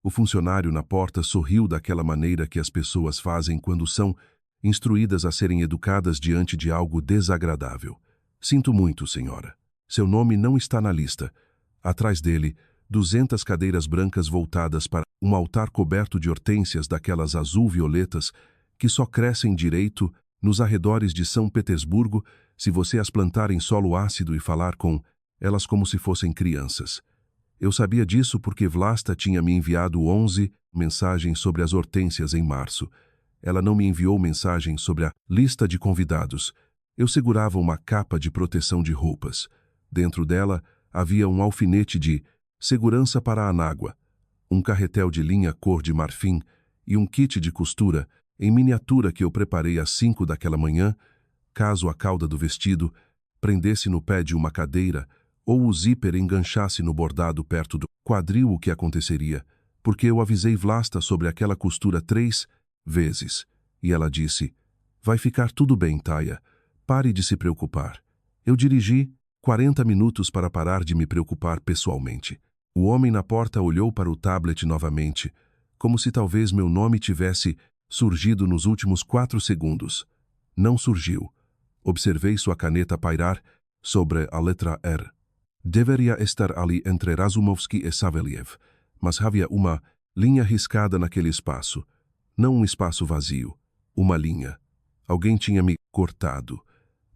O funcionário na porta sorriu daquela maneira que as pessoas fazem quando são instruídas a serem educadas diante de algo desagradável. Sinto muito, senhora. Seu nome não está na lista. Atrás dele, 200 cadeiras brancas voltadas para um altar coberto de hortênsias daquelas azul-violetas que só crescem direito nos arredores de São Petersburgo se você as plantar em solo ácido e falar com elas como se fossem crianças. Eu sabia disso porque Vlasta tinha me enviado 11 mensagens sobre as hortênsias em março. Ela não me enviou mensagem sobre a lista de convidados. Eu segurava uma capa de proteção de roupas. Dentro dela havia um alfinete de segurança para a anágua, um carretel de linha cor de marfim e um kit de costura em miniatura que eu preparei às 5 daquela manhã, caso a cauda do vestido prendesse no pé de uma cadeira ou o zíper enganchasse no bordado perto do quadril, o que aconteceria, porque eu avisei Vlasta sobre aquela costura 3 vezes. E ela disse, vai ficar tudo bem, Taya. Pare de se preocupar. Eu dirigi 40 minutos para parar de me preocupar pessoalmente. O homem na porta olhou para o tablet novamente, como se talvez meu nome tivesse surgido nos últimos 4 segundos. Não surgiu. Observei sua caneta pairar sobre a letra R. Deveria estar ali entre Razumovsky e Saveliev, mas havia uma linha riscada naquele espaço. Não um espaço vazio. Uma linha. Alguém tinha me cortado.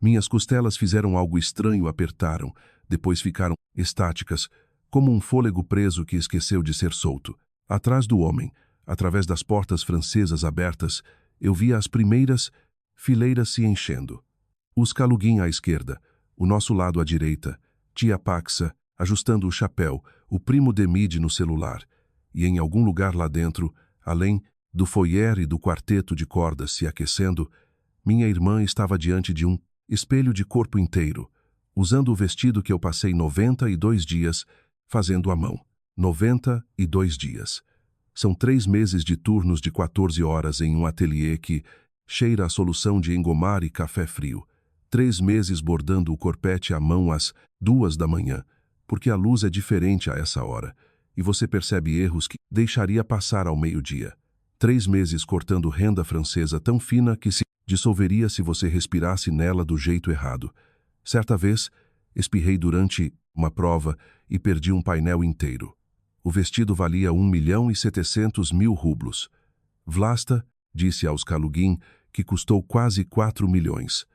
Minhas costelas fizeram algo estranho, apertaram, depois ficaram estáticas, como um fôlego preso que esqueceu de ser solto. Atrás do homem, através das portas francesas abertas, eu via as primeiras fileiras se enchendo. Os Kalugin à esquerda, o nosso lado à direita, tia Paxa, ajustando o chapéu, o primo Demide no celular, e em algum lugar lá dentro, além do foyer e do quarteto de cordas se aquecendo, minha irmã estava diante de um espelho de corpo inteiro, usando o vestido que eu passei 92 dias fazendo à mão. 92 dias. São 3 meses de turnos de 14 horas em um ateliê que cheira a solução de engomar e café frio. 3 meses bordando o corpete à mão às 2 da manhã, porque a luz é diferente a essa hora, e você percebe erros que deixaria passar ao meio-dia. 3 meses cortando renda francesa tão fina que se dissolveria se você respirasse nela do jeito errado. Certa vez, espirrei durante uma prova e perdi um painel inteiro. O vestido valia 1.700.000 rublos. Vlasta disse aos Kalugin que custou quase 4 milhões.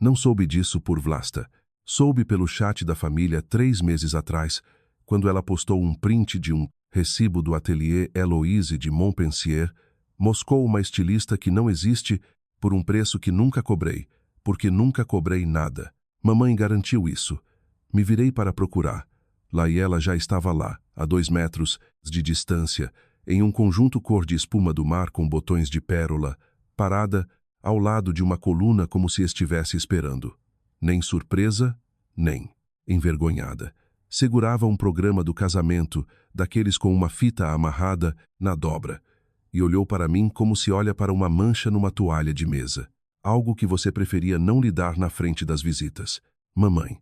Não soube disso por Vlasta. Soube pelo chat da família 3 meses atrás, quando ela postou um print de um recibo do ateliê Eloise de Montpensier, moscou uma estilista que não existe por um preço que nunca cobrei, porque nunca cobrei nada. Mamãe garantiu isso. Me virei para procurar. Lá e ela já estava lá, a 2 metros de distância, em um conjunto cor de espuma do mar com botões de pérola, parada ao lado de uma coluna como se estivesse esperando. Nem surpresa, nem envergonhada. Segurava um programa do casamento, daqueles com uma fita amarrada na dobra, e olhou para mim como se olha para uma mancha numa toalha de mesa. Algo que você preferia não lidar na frente das visitas. Mamãe.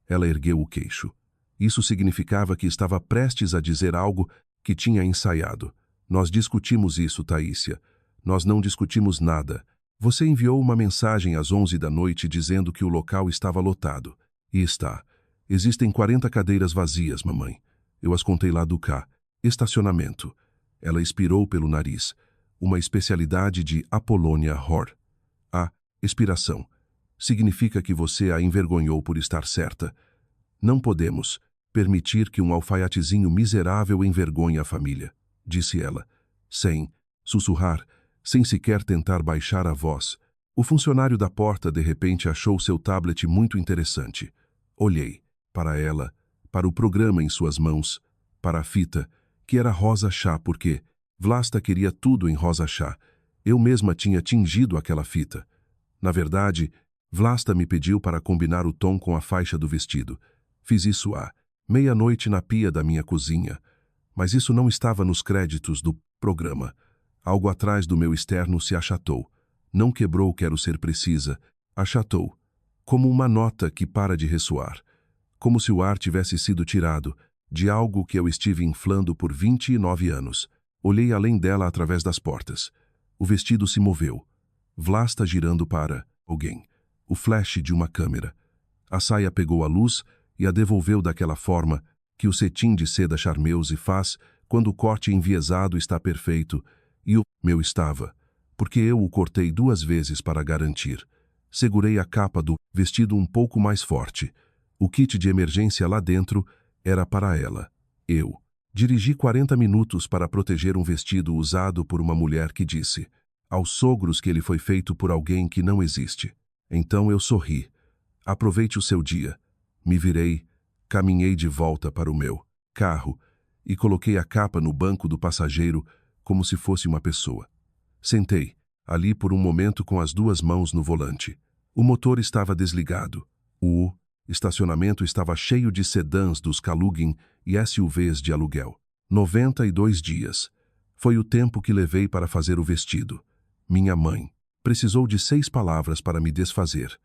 Ela ergueu o queixo. Isso significava que estava prestes a dizer algo que tinha ensaiado. Nós discutimos isso, Taísia. Nós não discutimos nada. Você enviou uma mensagem às 11 da noite dizendo que o local estava lotado. E está. Existem 40 cadeiras vazias, mamãe. Eu as contei lá do cá. Estacionamento. Ela expirou pelo nariz. Uma especialidade de Apollonia Hor. A expiração. Significa que você a envergonhou por estar certa. Não podemos permitir que um alfaiatezinho miserável envergonhe a família, disse ela, sem sussurrar, sem sequer tentar baixar a voz. O funcionário da porta de repente achou seu tablet muito interessante. Olhei para ela, para o programa em suas mãos, para a fita, que era rosa chá porque Vlasta queria tudo em rosa chá. Eu mesma tinha tingido aquela fita. Na verdade, Vlasta me pediu para combinar o tom com a faixa do vestido. Fiz isso à meia-noite na pia da minha cozinha, mas isso não estava nos créditos do programa. Algo atrás do meu externo se achatou. Não quebrou, quero ser precisa. Achatou. Como uma nota que para de ressoar. Como se o ar tivesse sido tirado de algo que eu estive inflando por 29 anos. Olhei além dela através das portas. O vestido se moveu. Vlasta girando para alguém. O flash de uma câmera. A saia pegou a luz e a devolveu daquela forma que o cetim de seda charmeuse faz quando o corte enviesado está perfeito, e o meu estava, porque eu o cortei 2 vezes para garantir. Segurei a capa do vestido um pouco mais forte. O kit de emergência lá dentro era para ela. Eu dirigi 40 minutos para proteger um vestido usado por uma mulher que disse aos sogros que ele foi feito por alguém que não existe. Então eu sorri. Aproveite o seu dia. Me virei, caminhei de volta para o meu carro e coloquei a capa no banco do passageiro como se fosse uma pessoa. Sentei, ali por um momento com as 2 mãos no volante. O motor estava desligado. O estacionamento estava cheio de sedãs dos Kalugin e SUVs de aluguel. 92 dias. Foi o tempo que levei para fazer o vestido. Minha mãe precisou de 6 palavras para me desfazer.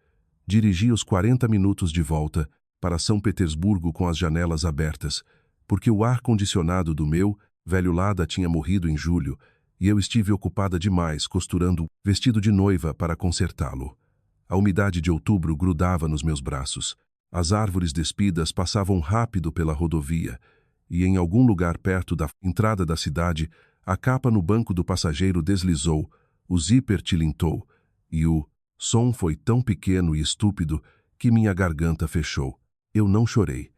Dirigi os 40 minutos de volta para São Petersburgo com as janelas abertas, porque o ar-condicionado do meu velho Lada tinha morrido em julho e eu estive ocupada demais costurando o vestido de noiva para consertá-lo. A umidade de outubro grudava nos meus braços. As árvores despidas passavam rápido pela rodovia e em algum lugar perto da entrada da cidade, a capa no banco do passageiro deslizou, o zíper tilintou e o som foi tão pequeno e estúpido que minha garganta fechou. Eu não chorei.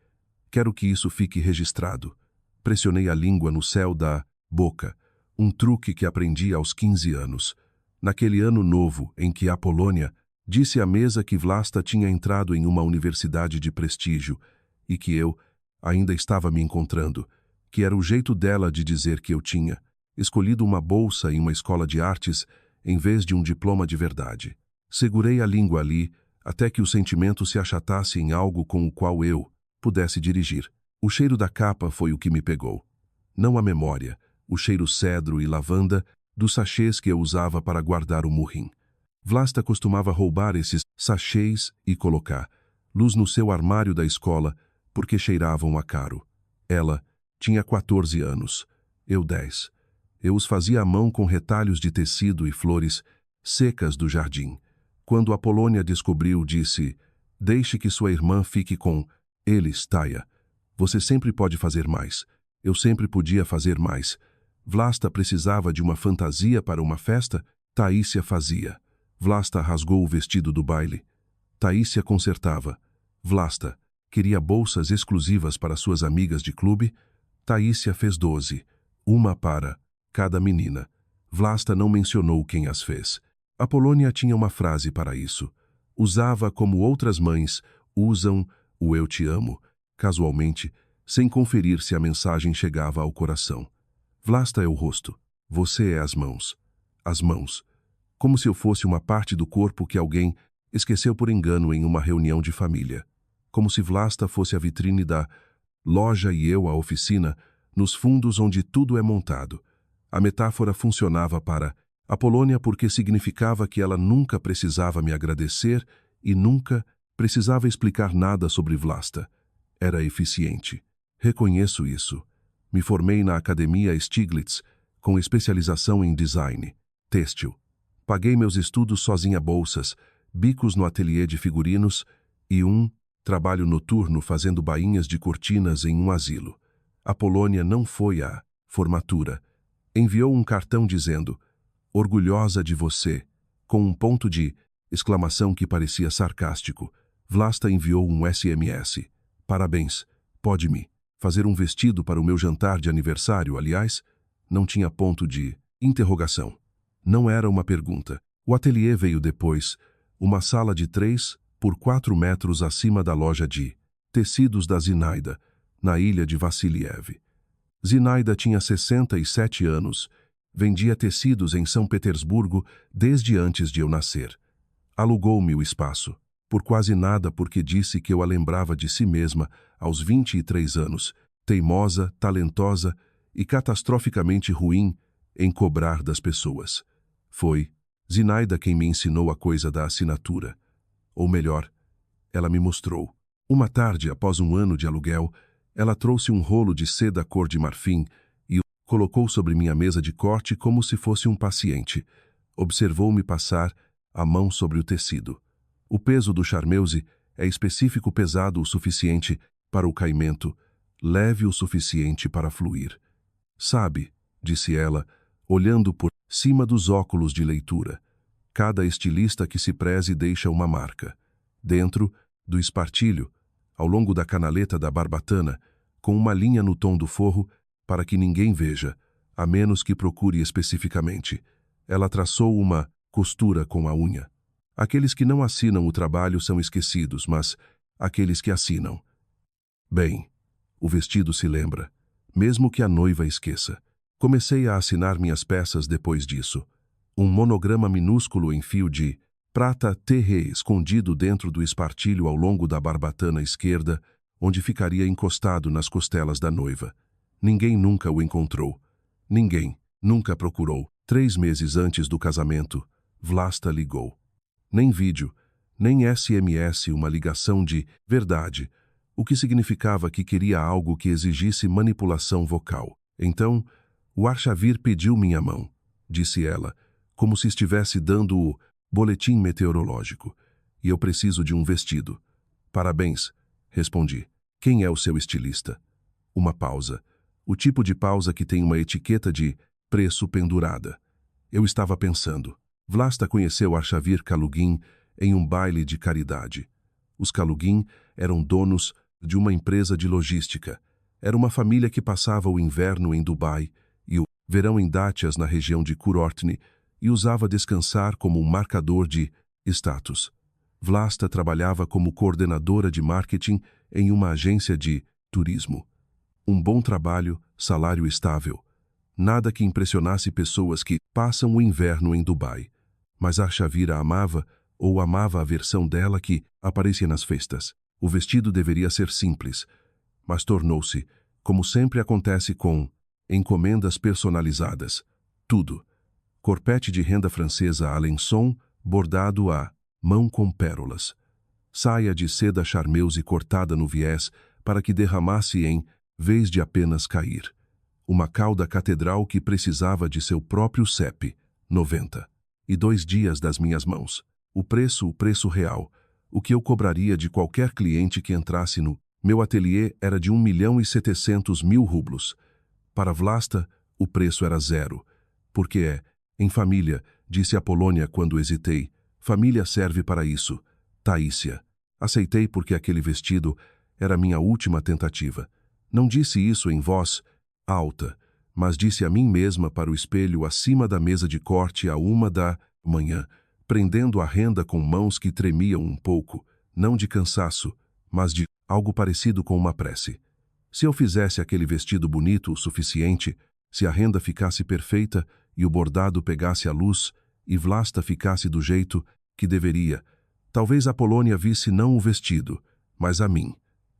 Quero que isso fique registrado. Pressionei a língua no céu da boca, um truque que aprendi aos 15 anos. Naquele ano novo em que a Polônia disse à mesa que Vlasta tinha entrado em uma universidade de prestígio e que eu ainda estava me encontrando, que era o jeito dela de dizer que eu tinha escolhido uma bolsa em uma escola de artes em vez de um diploma de verdade. Segurei a língua ali até que o sentimento se achatasse em algo com o qual eu pudesse dirigir. O cheiro da capa foi o que me pegou. Não a memória, o cheiro cedro e lavanda dos sachês que eu usava para guardar o murrim. Vlasta costumava roubar esses sachês e colocar luz no seu armário da escola porque cheiravam a caro. Ela tinha 14 anos, eu 10. Eu os fazia à mão com retalhos de tecido e flores secas do jardim. Quando a Polônia descobriu, disse: "Deixe que sua irmã fique com eles, Taya. Você sempre pode fazer mais. Eu sempre podia fazer mais." Vlasta precisava de uma fantasia para uma festa? Taísia fazia. Vlasta rasgou o vestido do baile. Taísia consertava. Vlasta queria bolsas exclusivas para suas amigas de clube. Taísia fez 12, uma para cada menina. Vlasta não mencionou quem as fez. A Polônia tinha uma frase para isso. Usava como outras mães usam o "eu te amo", casualmente, sem conferir se a mensagem chegava ao coração. Vlasta é o rosto. Você é as mãos. As mãos. Como se eu fosse uma parte do corpo que alguém esqueceu por engano em uma reunião de família. Como se Vlasta fosse a vitrine da loja e eu a oficina, nos fundos onde tudo é montado. A metáfora funcionava para a Polônia porque significava que ela nunca precisava me agradecer e nunca precisava explicar nada sobre Vlasta. Era eficiente. Reconheço isso. Me formei na Academia Stiglitz, com especialização em design têxtil. Paguei meus estudos sozinha, bolsas, bicos no ateliê de figurinos e trabalho noturno fazendo bainhas de cortinas em um asilo. A Polônia não foi à formatura. Enviou um cartão dizendo: "Orgulhosa de você", com um ponto de exclamação que parecia sarcástico. Vlasta enviou um SMS. "Parabéns, pode-me fazer um vestido para o meu jantar de aniversário, aliás?" Não tinha ponto de interrogação. Não era uma pergunta. O ateliê veio depois, uma sala de 3 por 4 metros acima da loja de tecidos da Zinaida, na ilha de Vassiliev. Zinaida tinha 67 anos, vendia tecidos em São Petersburgo desde antes de eu nascer. Alugou-me o espaço, por quase nada porque disse que eu a lembrava de si mesma aos 23 anos, teimosa, talentosa e catastroficamente ruim em cobrar das pessoas. Foi Zinaida quem me ensinou a coisa da assinatura. Ou melhor, ela me mostrou. Uma tarde, após um ano de aluguel, ela trouxe um rolo de seda cor de marfim e Colocou sobre minha mesa de corte como se fosse um paciente. Observou-me passar a mão sobre o tecido. O peso do charmeuse é específico, pesado o suficiente para o caimento, leve o suficiente para fluir. Sabe, disse ela, olhando por cima dos óculos de leitura. Cada estilista que se preze deixa uma marca. Dentro do espartilho, ao longo da canaleta da barbatana, com uma linha no tom do forro, para que ninguém veja, a menos que procure especificamente. Ela traçou uma costura com a unha. Aqueles que não assinam o trabalho são esquecidos, mas aqueles que assinam. Bem, o vestido se lembra, mesmo que a noiva esqueça. Comecei a assinar minhas peças depois disso. Um monograma minúsculo em fio de prata terre escondido dentro do espartilho ao longo da barbatana esquerda, onde ficaria encostado nas costelas da noiva. Ninguém nunca o encontrou. Ninguém nunca procurou. 3 meses antes do casamento, Vlasta ligou. Nem vídeo, nem SMS, uma ligação de verdade, o que significava que queria algo que exigisse manipulação vocal. Então, o Arshavir pediu minha mão, disse ela, como se estivesse dando o boletim meteorológico. E eu preciso de um vestido. Parabéns, respondi. Quem é o seu estilista? Uma pausa. O tipo de pausa que tem uma etiqueta de preço pendurada. Eu estava pensando. Vlasta conheceu Arshavir Kalugin em um baile de caridade. Os Kalugin eram donos de uma empresa de logística. Era uma família que passava o inverno em Dubai e o verão em Dátias, na região de Kurortny, e usava descansar como um marcador de status. Vlasta trabalhava como coordenadora de marketing em uma agência de turismo. Um bom trabalho, salário estável. Nada que impressionasse pessoas que passam o inverno em Dubai. Mas Arshavir a amava, ou amava a versão dela que aparecia nas festas. O vestido deveria ser simples, mas tornou-se, como sempre acontece com encomendas personalizadas. Tudo. Corpete de renda francesa Alençon, bordado à mão com pérolas. Saia de seda charmeuse cortada no viés para que derramasse em vez de apenas cair. Uma cauda catedral que precisava de seu próprio CEP, 90. E 2 dias das minhas mãos. O preço real. O que eu cobraria de qualquer cliente que entrasse no meu ateliê era de 1.700.000 rublos. Para Vlasta, o preço era 0. Porque em família, disse Apolônia quando hesitei. Família serve para isso. Taísia. Aceitei porque aquele vestido era minha última tentativa. Não disse isso em voz alta, mas disse a mim mesma para o espelho acima da mesa de corte à 1h, prendendo a renda com mãos que tremiam um pouco, não de cansaço, mas de algo parecido com uma prece. Se eu fizesse aquele vestido bonito o suficiente, se a renda ficasse perfeita e o bordado pegasse a luz e Vlasta ficasse do jeito que deveria, talvez Apolônia visse não o vestido, mas a mim,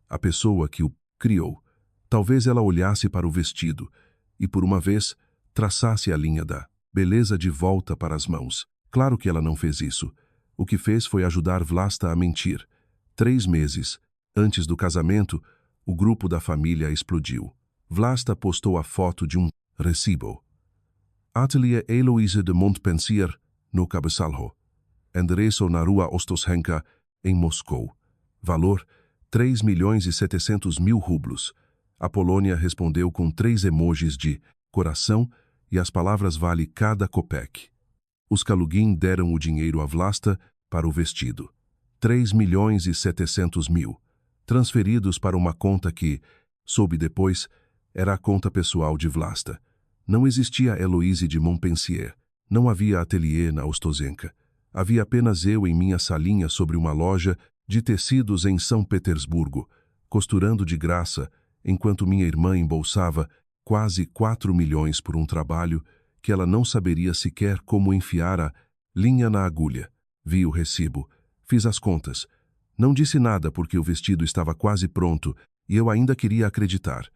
a pessoa que o criou. Talvez ela olhasse para o vestido e, por uma vez, traçasse a linha da beleza de volta para as mãos. Claro que ela não fez isso. O que fez foi ajudar Vlasta a mentir. 3 meses antes do casamento, o grupo da família explodiu. Vlasta postou a foto de um recibo. Atelier Heloise de Montpensier, no Cabeçalho. Endereço na rua Ostoshenka, em Moscou. Valor 3.700.000 rublos. Apolônia respondeu com 3 emojis de coração e as palavras vale cada kopek. Os Kalugin deram o dinheiro a Vlasta para o vestido. 3.700.000, transferidos para uma conta que, soube depois, era a conta pessoal de Vlasta. Não existia Heloise de Montpensier. Não havia ateliê na Ostoshenka. Havia apenas eu em minha salinha sobre uma loja de tecidos em São Petersburgo, costurando de graça, enquanto minha irmã embolsava quase 4 milhões por um trabalho que ela não saberia sequer como enfiar a linha na agulha. Vi o recibo, fiz as contas. Não disse nada porque o vestido estava quase pronto e eu ainda queria acreditar.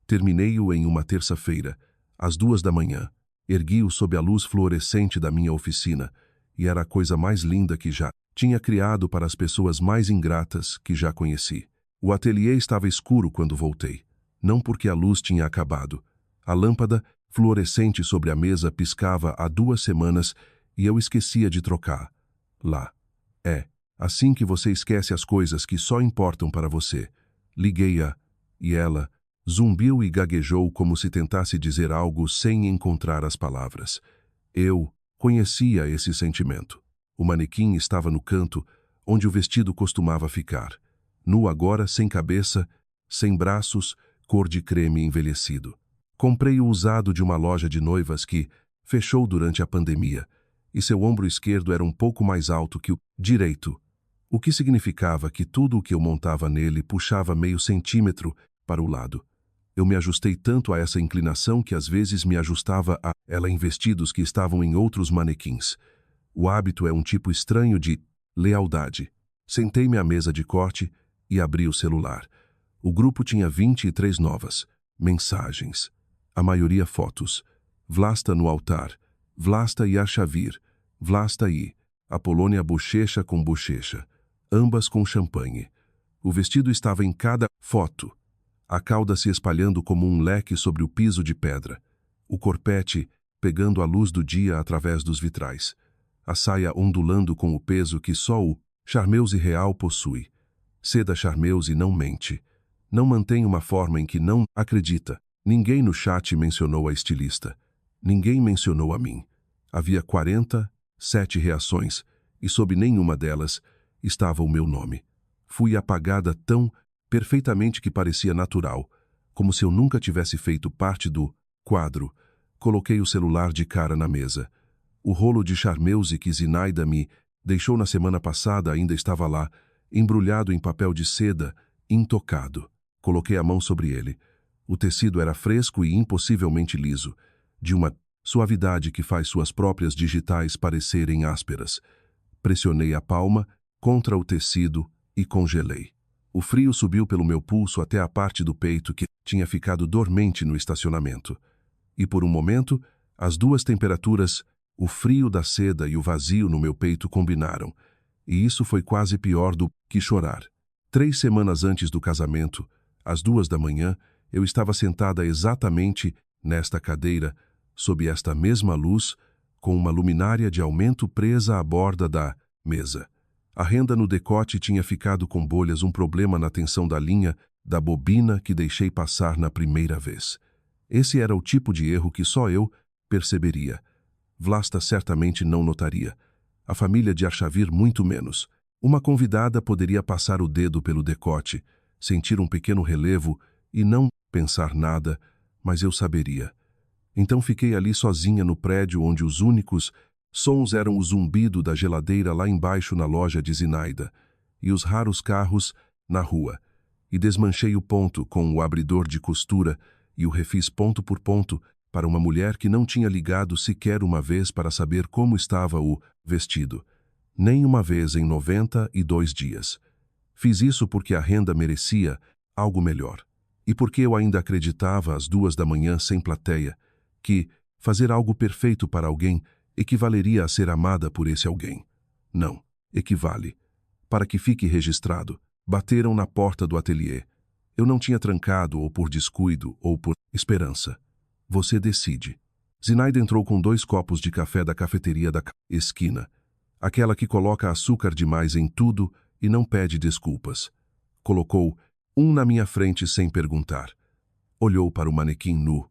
Terminei-o em uma terça-feira, às 2h. Ergui-o sob a luz fluorescente da minha oficina e era a coisa mais linda que já tinha criado para as pessoas mais ingratas que já conheci. O ateliê estava escuro quando voltei. Não porque a luz tinha acabado. A lâmpada fluorescente sobre a mesa piscava há 2 semanas e eu esquecia de trocar. Lá. É. Assim que você esquece as coisas que só importam para você. Liguei-a, e ela zumbiu e gaguejou como se tentasse dizer algo sem encontrar as palavras. Eu conhecia esse sentimento. O manequim estava no canto, onde o vestido costumava ficar. Nu agora, sem cabeça, sem braços, cor de creme envelhecido. Comprei o usado de uma loja de noivas que fechou durante a pandemia, e seu ombro esquerdo era um pouco mais alto que o direito, o que significava que tudo o que eu montava nele puxava meio centímetro para o lado. Eu me ajustei tanto a essa inclinação que às vezes me ajustava a ela em vestidos que estavam em outros manequins. O hábito é um tipo estranho de lealdade. Sentei-me à mesa de corte e abri o celular. O grupo tinha 23 novas. Mensagens. A maioria fotos. Vlasta no altar. Vlasta e Arshavir. Vlasta e Apolônia bochecha com bochecha. Ambas com champanhe. O vestido estava em cada foto. A cauda se espalhando como um leque sobre o piso de pedra. O corpete pegando a luz do dia através dos vitrais. A saia ondulando com o peso que só o Charmeuse real possui. Seda Charmeuse não mente. Não mantém uma forma em que não acredita. Ninguém no chat mencionou a estilista. Ninguém mencionou a mim. Havia 47 reações, e sob nenhuma delas estava o meu nome. Fui apagada tão perfeitamente que parecia natural, como se eu nunca tivesse feito parte do quadro. Coloquei o celular de cara na mesa. O rolo de Charmeuse que Zinaida me deixou na semana passada ainda estava lá, embrulhado em papel de seda, intocado. Coloquei a mão sobre ele. O tecido era fresco e impossivelmente liso, de uma suavidade que faz suas próprias digitais parecerem ásperas. Pressionei a palma contra o tecido e congelei. O frio subiu pelo meu pulso até a parte do peito que tinha ficado dormente no estacionamento. E por um momento, as duas temperaturas, o frio da seda e o vazio no meu peito combinaram. E isso foi quase pior do que chorar. 3 semanas antes do casamento, às 2 da manhã, eu estava sentada exatamente nesta cadeira, sob esta mesma luz, com uma luminária de aumento presa à borda da mesa. A renda no decote tinha ficado com bolhas, um problema na tensão da linha da bobina que deixei passar na primeira vez. Esse era o tipo de erro que só eu perceberia. Vlasta certamente não notaria. A família de Arshavir muito menos. Uma convidada poderia passar o dedo pelo decote, sentir um pequeno relevo e não pensar nada, mas eu saberia. Então fiquei ali sozinha no prédio onde os únicos sons eram o zumbido da geladeira lá embaixo na loja de Zinaida e os raros carros na rua. E desmanchei o ponto com o abridor de costura e o refiz ponto por ponto para uma mulher que não tinha ligado sequer uma vez para saber como estava o vestido. Nem uma vez em 92 dias. Fiz isso porque a renda merecia algo melhor. E porque eu ainda acreditava às 2 da manhã sem plateia que fazer algo perfeito para alguém equivaleria a ser amada por esse alguém. Não, equivale. Para que fique registrado, bateram na porta do ateliê. Eu não tinha trancado ou por descuido ou por esperança. Você decide. Zinaida entrou com 2 copos de café da cafeteria da esquina. Aquela que coloca açúcar demais em tudo e não pede desculpas. Colocou um na minha frente sem perguntar. Olhou para o manequim nu.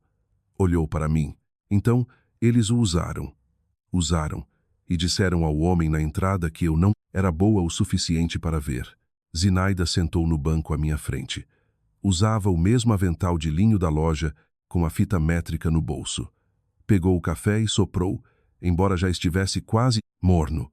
Olhou para mim. Então, eles o usaram. Usaram. E disseram ao homem na entrada que eu não era boa o suficiente para ver. Zinaida sentou no banco à minha frente. Usava o mesmo avental de linho da loja, com a fita métrica no bolso. Pegou o café e soprou, embora já estivesse quase morno.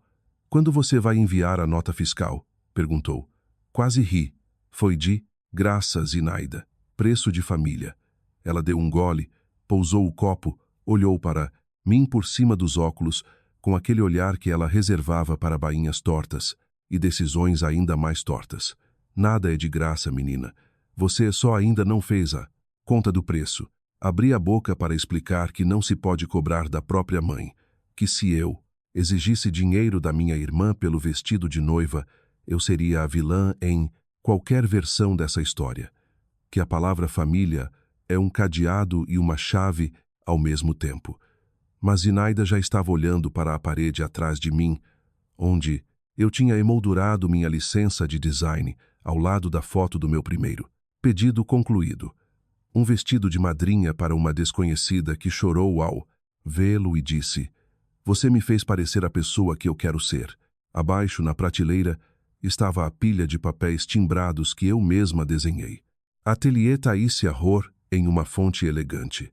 Quando você vai enviar a nota fiscal? Perguntou. Quase ri. Foi de graça, Zinaida. Preço de família. Ela deu um gole, pousou o copo, olhou para mim por cima dos óculos, com aquele olhar que ela reservava para bainhas tortas e decisões ainda mais tortas. Nada é de graça, menina. Você só ainda não fez a conta do preço. Abri a boca para explicar que não se pode cobrar da própria mãe, que se eu exigisse dinheiro da minha irmã pelo vestido de noiva, eu seria a vilã em qualquer versão dessa história. Que a palavra família é um cadeado e uma chave ao mesmo tempo. Mas Zinaida já estava olhando para a parede atrás de mim, onde eu tinha emoldurado minha licença de design ao lado da foto do meu primeiro pedido concluído. Um vestido de madrinha para uma desconhecida que chorou ao vê-lo e disse: "Você me fez parecer a pessoa que eu quero ser." Abaixo, na prateleira, estava a pilha de papéis timbrados que eu mesma desenhei. Ateliê Taísia Ror em uma fonte elegante.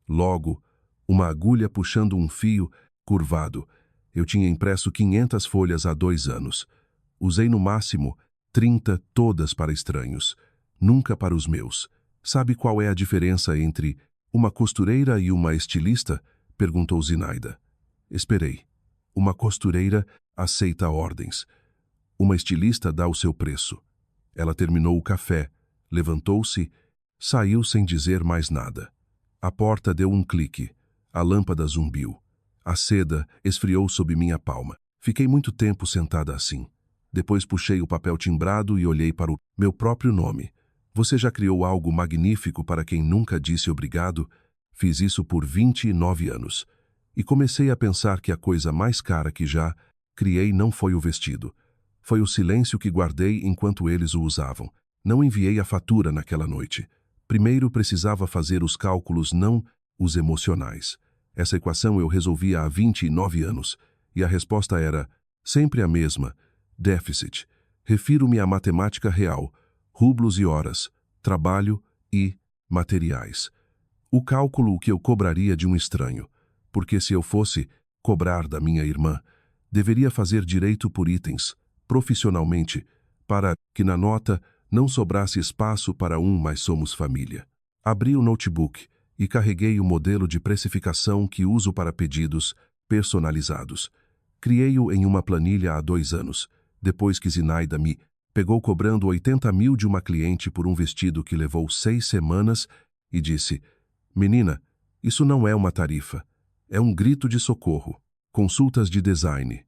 Logo, uma agulha puxando um fio curvado. Eu tinha impresso 500 folhas há 2 anos. Usei no máximo 30, todas para estranhos. Nunca para os meus. Sabe qual é a diferença entre uma costureira e uma estilista? Perguntou Zinaida. Esperei. Uma costureira aceita ordens. Uma estilista dá o seu preço. Ela terminou o café, levantou-se, saiu sem dizer mais nada. A porta deu um clique. A lâmpada zumbiu. A seda esfriou sob minha palma. Fiquei muito tempo sentada assim. Depois puxei o papel timbrado e olhei para o meu próprio nome. Você já criou algo magnífico para quem nunca disse obrigado? Fiz isso por 29 anos. E comecei a pensar que a coisa mais cara que já criei não foi o vestido. Foi o silêncio que guardei enquanto eles o usavam. Não enviei a fatura naquela noite. Primeiro precisava fazer os cálculos, não os emocionais. Essa equação eu resolvia há 29 anos. E a resposta era sempre a mesma. Déficit. Refiro-me à matemática real. Rublos e horas. Trabalho e materiais. O cálculo que eu cobraria de um estranho. Porque se eu fosse cobrar da minha irmã, deveria fazer direito por itens, profissionalmente, para que na nota não sobrasse espaço para mas somos família. Abri o notebook e carreguei o modelo de precificação que uso para pedidos personalizados. Criei-o em uma planilha há 2 anos, depois que Zinaida me pegou cobrando 80 mil de uma cliente por um vestido que levou 6 semanas e disse: "Menina, isso não é uma tarifa. É um grito de socorro." Consultas de design.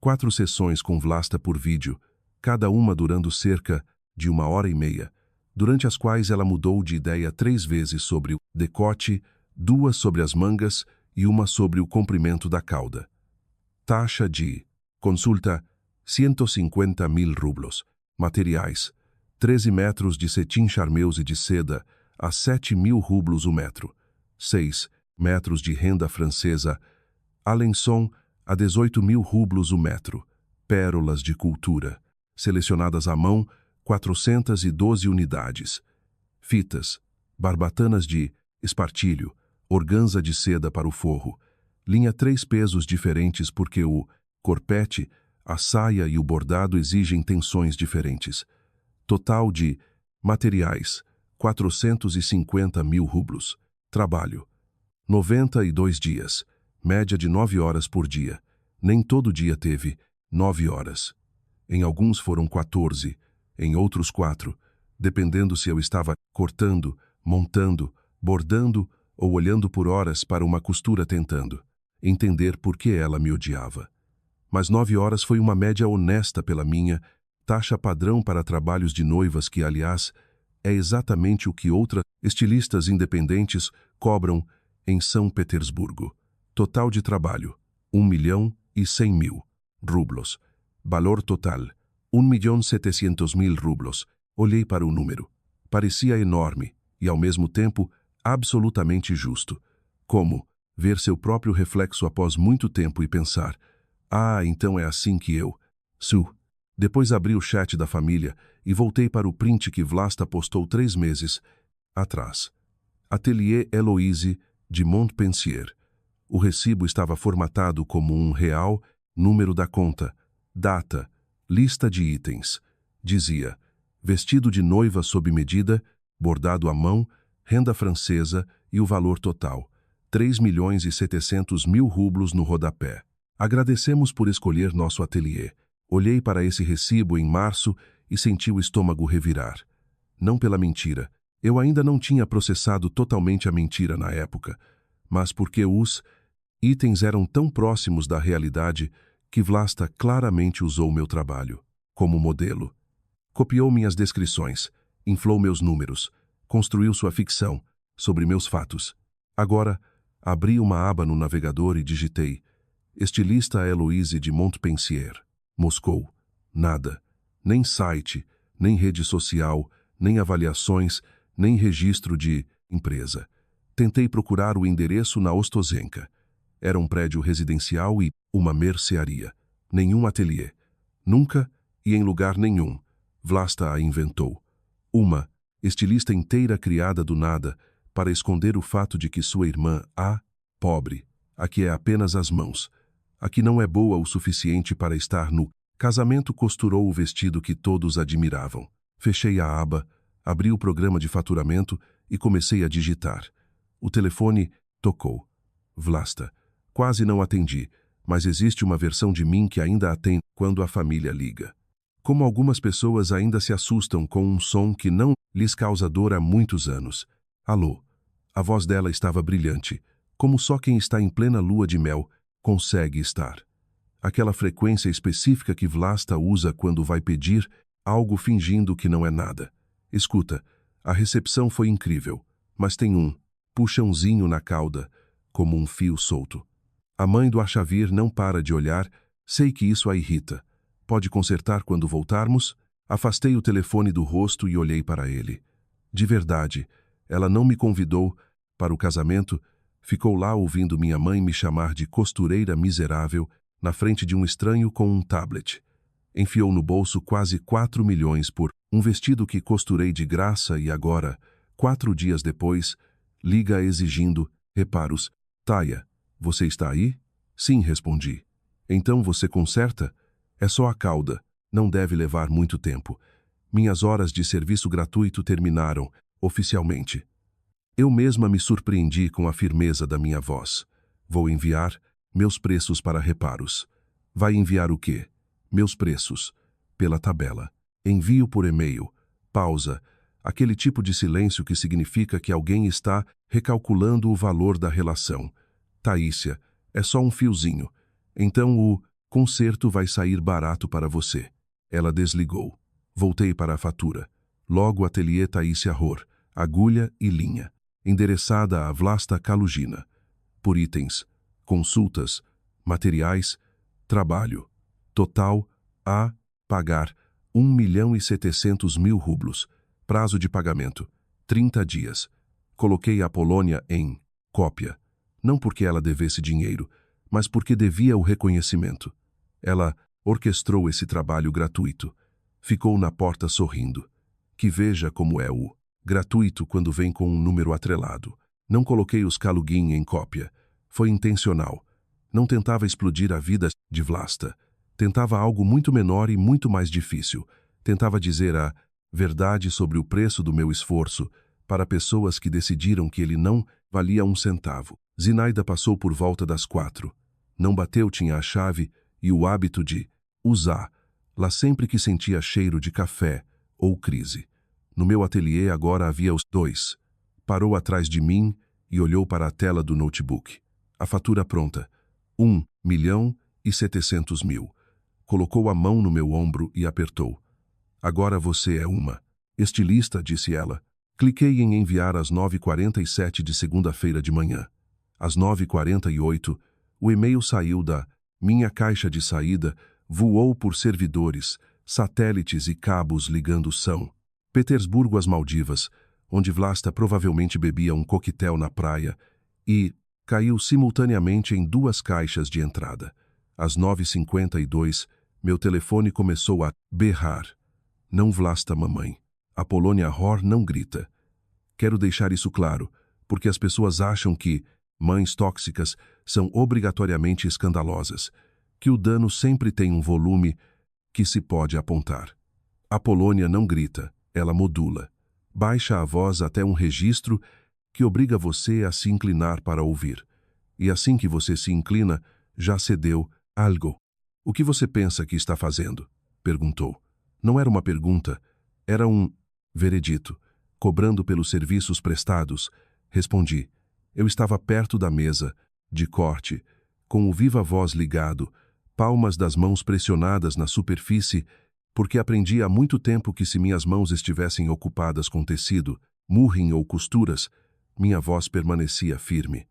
4 sessões com Vlasta por vídeo, cada uma durando cerca de 1h30, durante as quais ela mudou de ideia 3 vezes sobre o decote, 2 sobre as mangas e 1 sobre o comprimento da cauda. Taxa de consulta: 150 mil rublos. Materiais: 13 metros de cetim charmeuse de seda a 7 mil rublos o metro. 6 metros de renda francesa Alençon a 18 mil rublos o metro. Pérolas de cultura. Selecionadas à mão, 412 unidades. Fitas. Barbatanas de espartilho. Organza de seda para o forro. Linha 3 pesos diferentes porque o corpete, a saia e o bordado exigem tensões diferentes. Total de materiais: 450 mil rublos. Trabalho: 92 dias. Média de 9 horas por dia. Nem todo dia teve 9 horas. Em alguns foram 14, em outros 4, dependendo se eu estava cortando, montando, bordando ou olhando por horas para uma costura tentando entender por que ela me odiava. Mas 9 horas foi uma média honesta pela minha taxa padrão para trabalhos de noivas que, aliás, é exatamente o que outras estilistas independentes cobram em São Petersburgo. Total de trabalho: 1.100.000 rublos. Valor total: 1.700.000 rublos. Olhei para o número. Parecia enorme e, ao mesmo tempo, absolutamente justo. Como ver seu próprio reflexo após muito tempo e pensar: "Ah, então é assim que eu sou." Depois abri o chat da família e voltei para o print que Vlasta postou 3 meses atrás. Ateliê Heloise de Montpensier. O recibo estava formatado como R$1, número da conta, data, lista de itens. Dizia: vestido de noiva sob medida, bordado à mão, renda francesa e o valor total: 3.700.000 rublos no rodapé. Agradecemos por escolher nosso ateliê. Olhei para esse recibo em março e senti o estômago revirar. Não pela mentira. Eu ainda não tinha processado totalmente a mentira na época, mas porque os itens eram tão próximos da realidade que Vlasta claramente usou meu trabalho como modelo. Copiou minhas descrições, inflou meus números, construiu sua ficção sobre meus fatos. Agora, Abri uma aba no navegador e digitei Estilista Heloise de Montpensier, Moscou. Nada. Nem site, nem rede social, nem avaliações, nem registro de empresa. Tentei procurar o endereço na Ostozenka. Era um prédio residencial e uma mercearia. Nenhum ateliê. Nunca e em lugar nenhum. Vlasta a inventou. Uma estilista inteira criada do nada para esconder o fato de que sua irmã, pobre, a que é apenas as mãos, a que não é boa o suficiente para estar no casamento, costurou o vestido que todos admiravam. Fechei a aba, abri o programa de faturamento e comecei a digitar. O telefone tocou. Vlasta. Quase não atendi, mas existe uma versão de mim que ainda atende quando a família liga. Como algumas pessoas ainda se assustam com um som que não lhes causa dor há muitos anos. Alô. A voz dela estava brilhante, como só quem está em plena lua de mel consegue estar. Aquela frequência específica que Vlasta usa quando vai pedir algo fingindo que não é nada. Escuta, a recepção foi incrível, mas tem um puxãozinho na cauda, como um fio solto. A mãe do Archavir não para de olhar, sei que isso a irrita. Pode consertar quando voltarmos? Afastei o telefone do rosto e olhei para ele. De verdade, ela não me convidou para o casamento, ficou lá ouvindo minha mãe me chamar de costureira miserável na frente de um estranho com um tablet. Enfiou no bolso quase 4 milhões por um vestido que costurei de graça e agora, 4 dias depois, liga exigindo reparos. Taya, você está aí? Sim, respondi. Então você conserta? É só a cauda, não deve levar muito tempo. Minhas horas de serviço gratuito terminaram, oficialmente. Eu mesma me surpreendi com a firmeza da minha voz. Vou enviar meus preços para reparos. Vai enviar o quê? Meus preços. Pela tabela. Envio por e-mail. Pausa. Aquele tipo de silêncio que significa que alguém está recalculando o valor da relação. Taísia, é só um fiozinho. Então o conserto vai sair barato para você. Ela desligou. Voltei para a fatura. Logo ateliê Taísia Ror, agulha e linha. Endereçada a Vlasta Kalugina. Por itens, consultas, materiais, trabalho. Total, a pagar 1.700.000 rublos. Prazo de pagamento, 30 dias. Coloquei a Polônia em cópia. Não porque ela devesse dinheiro, mas porque devia o reconhecimento. Ela orquestrou esse trabalho gratuito. Ficou na porta sorrindo. Que veja como é o gratuito quando vem com um número atrelado. Não coloquei os Kalugin em cópia. Foi intencional. Não tentava explodir a vida de Vlasta. Tentava algo muito menor e muito mais difícil. Tentava dizer a verdade sobre o preço do meu esforço para pessoas que decidiram que ele não valia um centavo. Zinaida passou por volta das 4. Não bateu, tinha a chave e o hábito de usar lá sempre que sentia cheiro de café ou crise. No meu ateliê agora havia os dois. Parou atrás de mim e olhou para a tela do notebook. A fatura pronta. 1.700.000. Colocou a mão no meu ombro e apertou. Agora você é uma estilista, disse ela. Cliquei em enviar às 9h47 de segunda-feira de manhã. Às 9h48, o e-mail saiu da minha caixa de saída, voou por servidores, satélites e cabos ligando São Petersburgo às Maldivas, onde Vlasta provavelmente bebia um coquetel na praia, e caiu simultaneamente em 2 caixas de entrada. Às 9h52, meu telefone começou a berrar. Não Vlasta, mamãe. A Polônia Ror não grita. Quero deixar isso claro, porque as pessoas acham que mães tóxicas são obrigatoriamente escandalosas, que o dano sempre tem um volume que se pode apontar. A Polônia não grita, ela modula. Baixa a voz até um registro que obriga você a se inclinar para ouvir. E assim que você se inclina, já cedeu algo. O que você pensa que está fazendo? Perguntou. Não era uma pergunta, era um veredito. Cobrando pelos serviços prestados, respondi. Eu estava perto da mesa, de corte, com o viva voz ligado, palmas das mãos pressionadas na superfície, porque aprendi há muito tempo que se minhas mãos estivessem ocupadas com tecido, murrim ou costuras, minha voz permanecia firme.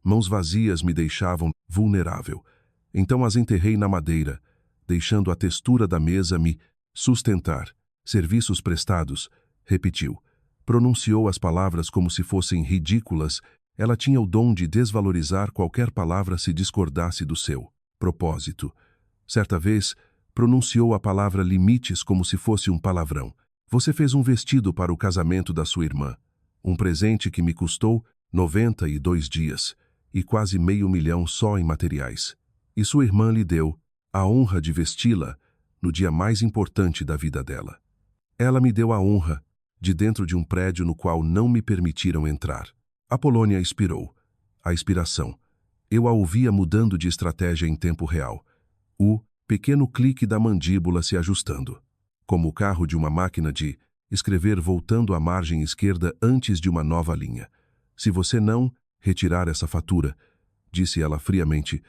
Mãos vazias me deixavam vulnerável. Então as enterrei na madeira, deixando a textura da mesa me sustentar. Serviços prestados, repetiu. Pronunciou as palavras como se fossem ridículas. Ela tinha o dom de desvalorizar qualquer palavra se discordasse do seu propósito. Certa vez, pronunciou a palavra limites como se fosse um palavrão. Você fez um vestido para o casamento da sua irmã. Um presente que me custou 92 dias e quase R$500 mil só em materiais. E sua irmã lhe deu a honra de vesti-la no dia mais importante da vida dela. Ela me deu a honra de dentro de um prédio no qual não me permitiram entrar. Apolônia expirou. A expiração. Eu a ouvia mudando de estratégia em tempo real. O pequeno clique da mandíbula se ajustando. Como o carro de uma máquina de escrever voltando à margem esquerda antes de uma nova linha. Se você não retirar essa fatura, disse ela friamente,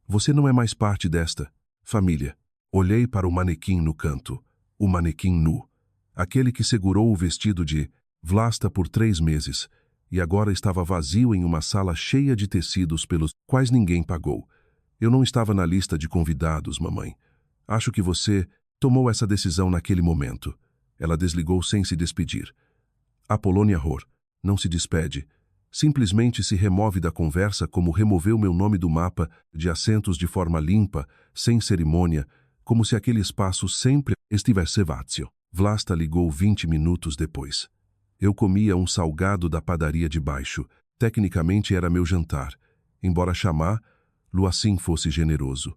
você não é mais parte desta família. Olhei para o manequim no canto. O manequim nu. Aquele que segurou o vestido de Vlasta por 3 meses e agora estava vazio em uma sala cheia de tecidos pelos quais ninguém pagou. Eu não estava na lista de convidados, mamãe. Acho que você tomou essa decisão naquele momento. Ela desligou sem se despedir. Apolônia Hor não se despede. Simplesmente se remove da conversa como removeu meu nome do mapa de assentos de forma limpa, sem cerimônia, como se aquele espaço sempre estivesse vazio. Vlasta ligou 20 minutos depois. Eu comia um salgado da padaria de baixo. Tecnicamente era meu jantar, embora chamá-lo assim fosse generoso.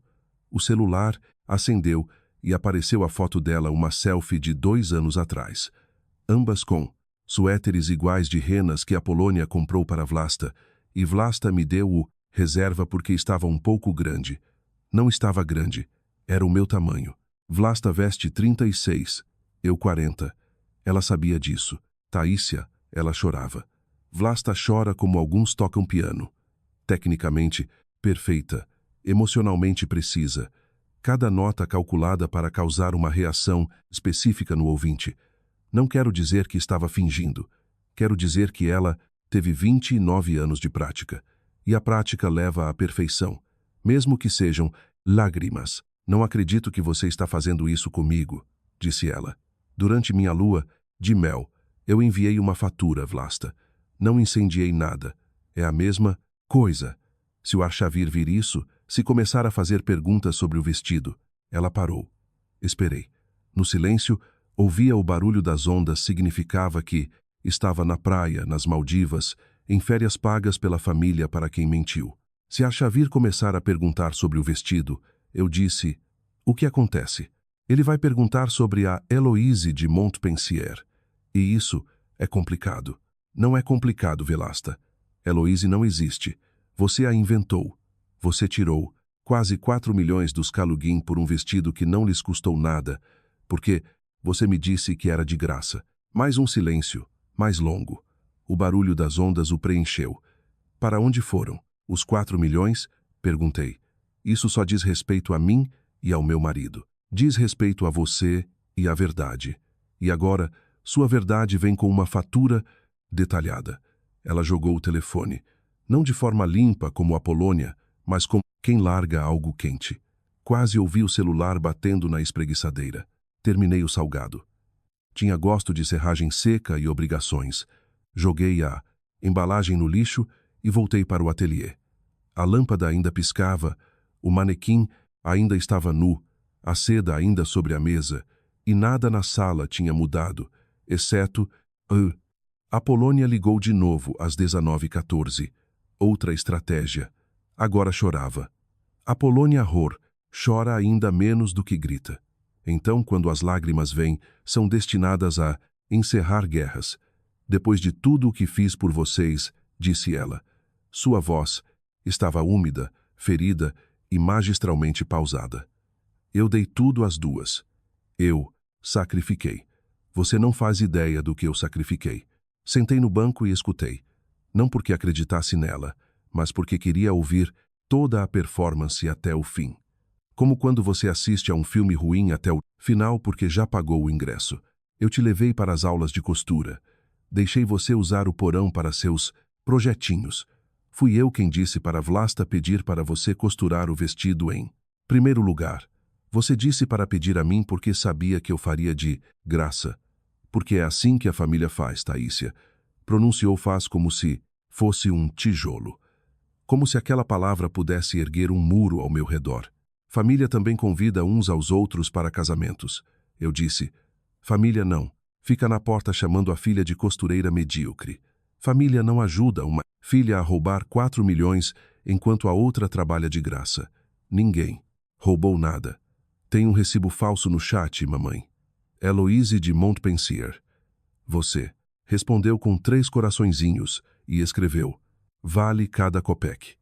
O celular acendeu e apareceu a foto dela, uma selfie de 2 anos atrás. Ambas com suéteres iguais de renas que Apolônia comprou para Vlasta, e Vlasta me deu o reserva porque estava um pouco grande. Não estava grande, era o meu tamanho. Vlasta veste 36, eu 40. Ela sabia disso. Taísia, ela chorava. Vlasta chora como alguns tocam piano. Tecnicamente, perfeita, emocionalmente precisa. Cada nota calculada para causar uma reação específica no ouvinte. Não quero dizer que estava fingindo. Quero dizer que ela teve 29 anos de prática. E a prática leva à perfeição, mesmo que sejam lágrimas. Não acredito que você está fazendo isso comigo, disse ela. Durante minha lua de mel, eu enviei uma fatura, Vlasta. Não incendiei nada. É a mesma coisa. Se o Arshavir vir isso, se começar a fazer perguntas sobre o vestido. Ela parou. Esperei. No silêncio, ouvia o barulho das ondas, significava que estava na praia, nas Maldivas, em férias pagas pela família para quem mentiu. Se Arshavir começar a perguntar sobre o vestido, eu disse, o que acontece? Ele vai perguntar sobre a Héloïse de Montpensier. E isso é complicado. Não é complicado, Velasta. Héloïse não existe. Você a inventou. Você tirou quase 4 milhões dos Kalugin por um vestido que não lhes custou nada, porque você me disse que era de graça. Mais um silêncio, mais longo. O barulho das ondas o preencheu. Para onde foram? Os 4 milhões? Perguntei. Isso só diz respeito a mim e ao meu marido. Diz respeito a você e à verdade. E agora, sua verdade vem com uma fatura detalhada. Ela jogou o telefone. Não de forma limpa como a Polônia, mas como quem larga algo quente. Quase ouvi o celular batendo na espreguiçadeira. Terminei o salgado. Tinha gosto de serragem seca e obrigações. Joguei a embalagem no lixo e voltei para o ateliê. A lâmpada ainda piscava, o manequim ainda estava nu, a seda ainda sobre a mesa, e nada na sala tinha mudado, exceto... A Polônia ligou de novo às 19h14. Outra estratégia. Agora chorava. A Polônia Hor chora ainda menos do que grita. Então, quando as lágrimas vêm, são destinadas a encerrar guerras. Depois de tudo o que fiz por vocês, disse ela. Sua voz estava úmida, ferida e magistralmente pausada. Eu dei tudo às duas. Eu sacrifiquei. Você não faz ideia do que eu sacrifiquei. Sentei no banco e escutei. Não porque acreditasse nela, mas porque queria ouvir toda a performance até o fim. Como quando você assiste a um filme ruim até o final porque já pagou o ingresso. Eu te levei para as aulas de costura. Deixei você usar o porão para seus projetinhos. Fui eu quem disse para Vlasta pedir para você costurar o vestido em primeiro lugar. Você disse para pedir a mim porque sabia que eu faria de graça. Porque é assim que a família faz, Taísia. Pronunciou faz como se fosse um tijolo. Como se aquela palavra pudesse erguer um muro ao meu redor. Família também convida uns aos outros para casamentos. Eu disse, família não. Fica na porta chamando a filha de costureira medíocre. Família não ajuda uma filha a roubar 4 milhões enquanto a outra trabalha de graça. Ninguém roubou nada. Tem um recibo falso no chat, mamãe. Heloise de Montpensier. Você respondeu com 3 coraçõezinhos e escreveu, vale cada copeque.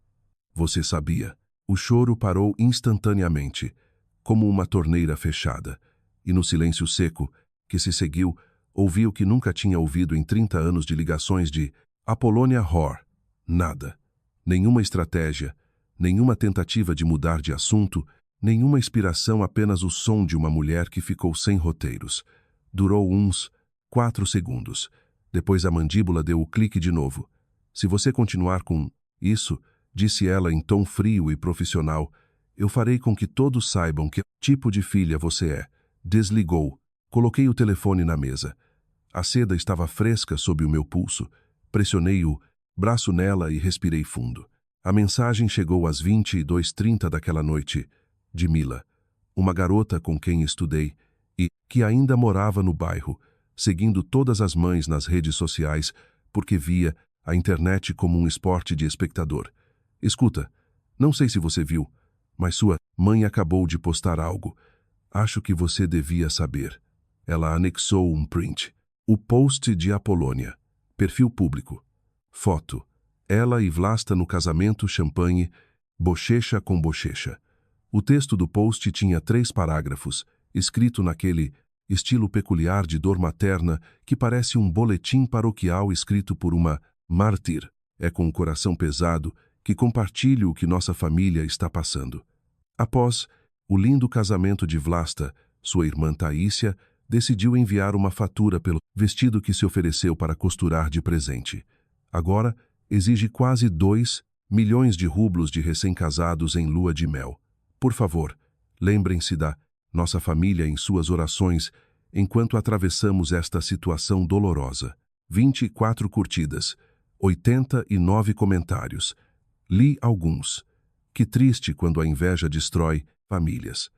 Você sabia. O choro parou instantaneamente, como uma torneira fechada, e no silêncio seco, que se seguiu, ouvi o que nunca tinha ouvido em 30 anos de ligações de Apollonia Hor. Nada. Nenhuma estratégia, nenhuma tentativa de mudar de assunto, nenhuma inspiração, apenas o som de uma mulher que ficou sem roteiros. Durou uns 4 segundos. Depois a mandíbula deu o clique de novo. Se você continuar com isso, disse ela em tom frio e profissional, eu farei com que todos saibam que tipo de filha você é. Desligou. Coloquei o telefone na mesa. A seda estava fresca sob o meu pulso. Pressionei o braço nela e respirei fundo. A mensagem chegou às 22h30 daquela noite, de Mila, uma garota com quem estudei e que ainda morava no bairro, seguindo todas as mães nas redes sociais porque via a internet como um esporte de espectador. Escuta, não sei se você viu, mas sua mãe acabou de postar algo. Acho que você devia saber. Ela anexou um print. O post de Apollonia. Perfil público. Foto. Ela e Vlasta no casamento champanhe, bochecha com bochecha. O texto do post tinha 3 parágrafos, escrito naquele estilo peculiar de dor materna que parece um boletim paroquial escrito por uma mártir. É com o coração pesado que compartilho o que nossa família está passando. Após o lindo casamento de Vlasta, sua irmã Taísia decidiu enviar uma fatura pelo vestido que se ofereceu para costurar de presente. Agora, exige quase 2 milhões de rublos de recém-casados em lua de mel. Por favor, lembrem-se da nossa família em suas orações enquanto atravessamos esta situação dolorosa. 24 curtidas, 89 comentários. Li alguns. Que triste quando a inveja destrói famílias.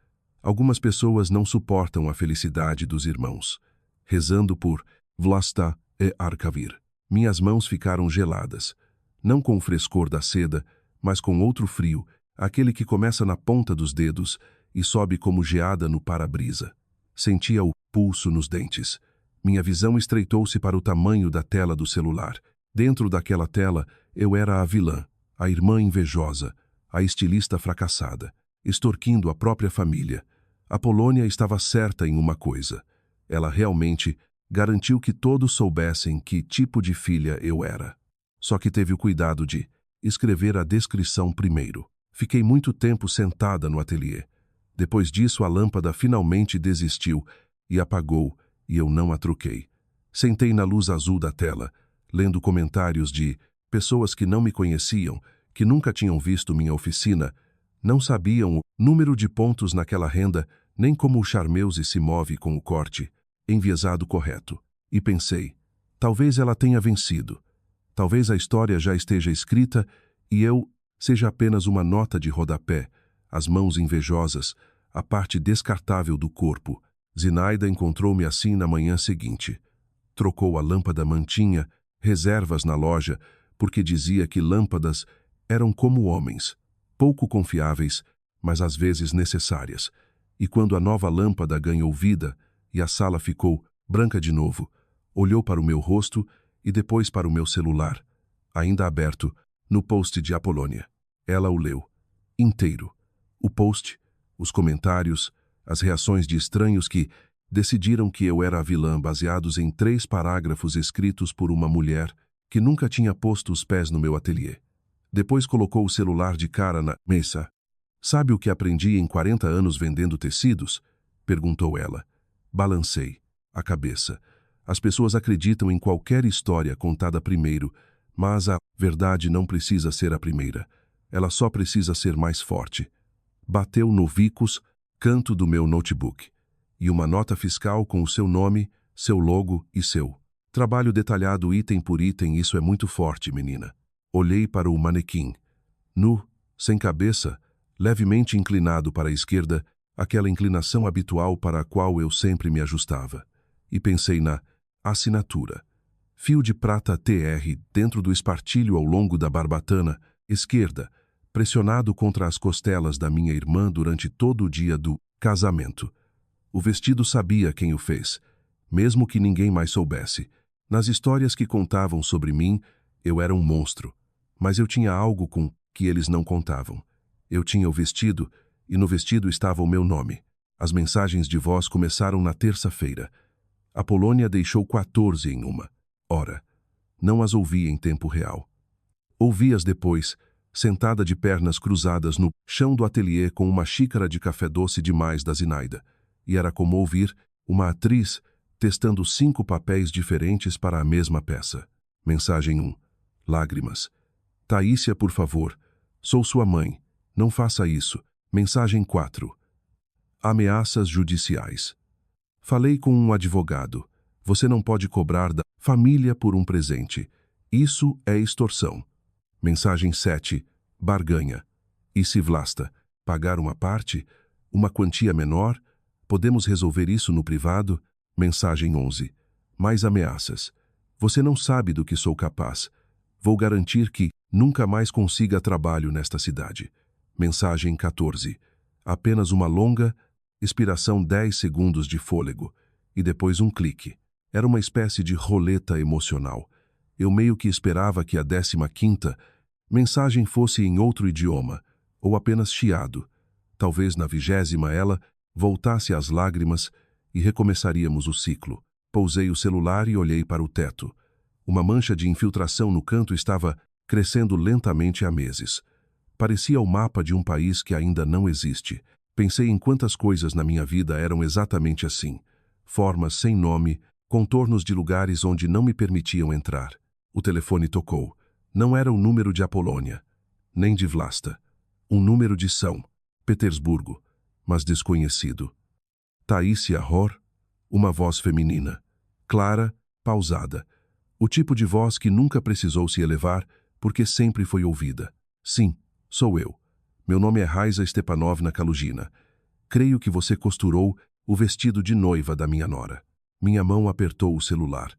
Algumas pessoas não suportam a felicidade dos irmãos. Rezando por Vlasta e Arkavir. Minhas mãos ficaram geladas. Não com o frescor da seda, mas com outro frio, aquele que começa na ponta dos dedos e sobe como geada no para-brisa. Sentia o pulso nos dentes. Minha visão estreitou-se para o tamanho da tela do celular. Dentro daquela tela, eu era a vilã, a irmã invejosa, a estilista fracassada, extorquindo a própria família. Apollonia estava certa em uma coisa. Ela realmente garantiu que todos soubessem que tipo de filha eu era. Só que teve o cuidado de escrever a descrição primeiro. Fiquei muito tempo sentada no ateliê. Depois disso, a lâmpada finalmente desistiu e apagou, e eu não a troquei. Sentei na luz azul da tela, lendo comentários de pessoas que não me conheciam, que nunca tinham visto minha oficina, não sabiam o número de pontos naquela renda, nem como o Charmeuse se move com o corte, enviesado correto. E pensei, talvez ela tenha vencido. Talvez a história já esteja escrita e eu seja apenas uma nota de rodapé, as mãos invejosas, a parte descartável do corpo. Zinaida encontrou-me assim na manhã seguinte. Trocou a lâmpada mantinha, reservas na loja, porque dizia que lâmpadas eram como homens, pouco confiáveis, mas às vezes necessárias. E quando a nova lâmpada ganhou vida e a sala ficou branca de novo, olhou para o meu rosto e depois para o meu celular, ainda aberto, no post de Apollonia. Ela o leu, inteiro. O post, os comentários, as reações de estranhos que decidiram que eu era a vilã baseados em 3 parágrafos escritos por uma mulher que nunca tinha posto os pés no meu ateliê. Depois colocou o celular de cara na mesa. Sabe o que aprendi em 40 anos vendendo tecidos? Perguntou ela. Balancei a cabeça. As pessoas acreditam em qualquer história contada primeiro, Mas a verdade não precisa ser a primeira. Ela só precisa ser mais forte. Bateu no Vicus, canto do meu notebook. E uma nota fiscal com o seu nome, seu logo e seu trabalho detalhado item por item. Isso é muito forte, menina. Olhei para o manequim. Nu, sem cabeça, levemente inclinado para a esquerda, aquela inclinação habitual para a qual eu sempre me ajustava. E pensei na assinatura. Fio de prata TR dentro do espartilho ao longo da barbatana esquerda, pressionado contra as costelas da minha irmã durante todo o dia do casamento. O vestido sabia quem o fez, mesmo que ninguém mais soubesse. Nas histórias que contavam sobre mim, eu era um monstro. Mas eu tinha algo com que eles não contavam. Eu tinha o vestido, e no vestido estava o meu nome. As mensagens de voz começaram na terça-feira. A Polônia deixou 14 em uma hora. Não as ouvi em tempo real. Ouvi-as depois, sentada de pernas cruzadas no chão do ateliê com uma xícara de café doce demais da Zinaida. E era como ouvir uma atriz testando 5 papéis diferentes para a mesma peça. Mensagem 1. Lágrimas. Taísia, por favor. Sou sua mãe. Não faça isso. Mensagem 4. Ameaças judiciais. Falei com um advogado. Você não pode cobrar da família por um presente. Isso é extorsão. Mensagem 7. Barganha. E se Vlasta pagar uma parte, uma quantia menor, podemos resolver isso no privado? Mensagem 11. Mais ameaças. Você não sabe do que sou capaz. Vou garantir que nunca mais consiga trabalho nesta cidade. Mensagem 14. Apenas uma longa expiração, 10 segundos de fôlego, e depois um clique. Era uma espécie de roleta emocional. Eu meio que esperava que a 15ª mensagem fosse em outro idioma, ou apenas chiado. Talvez na 20ª ela voltasse às lágrimas e recomeçaríamos o ciclo. Pousei o celular e olhei para o teto. Uma mancha de infiltração no canto estava crescendo lentamente há meses. Parecia o mapa de um país que ainda não existe. Pensei em quantas coisas na minha vida eram exatamente assim. Formas sem nome, contornos de lugares onde não me permitiam entrar. O telefone tocou. Não era o número de Apolônia, nem de Vlasta. Um número de São Petersburgo, mas desconhecido. Taísia Hor, uma voz feminina. Clara, pausada. O tipo de voz que nunca precisou se elevar, porque sempre foi ouvida. Sim, sou eu. Meu nome é Raisa Stepanovna Kalugina. Creio que você costurou o vestido de noiva da minha nora. Minha mão apertou o celular.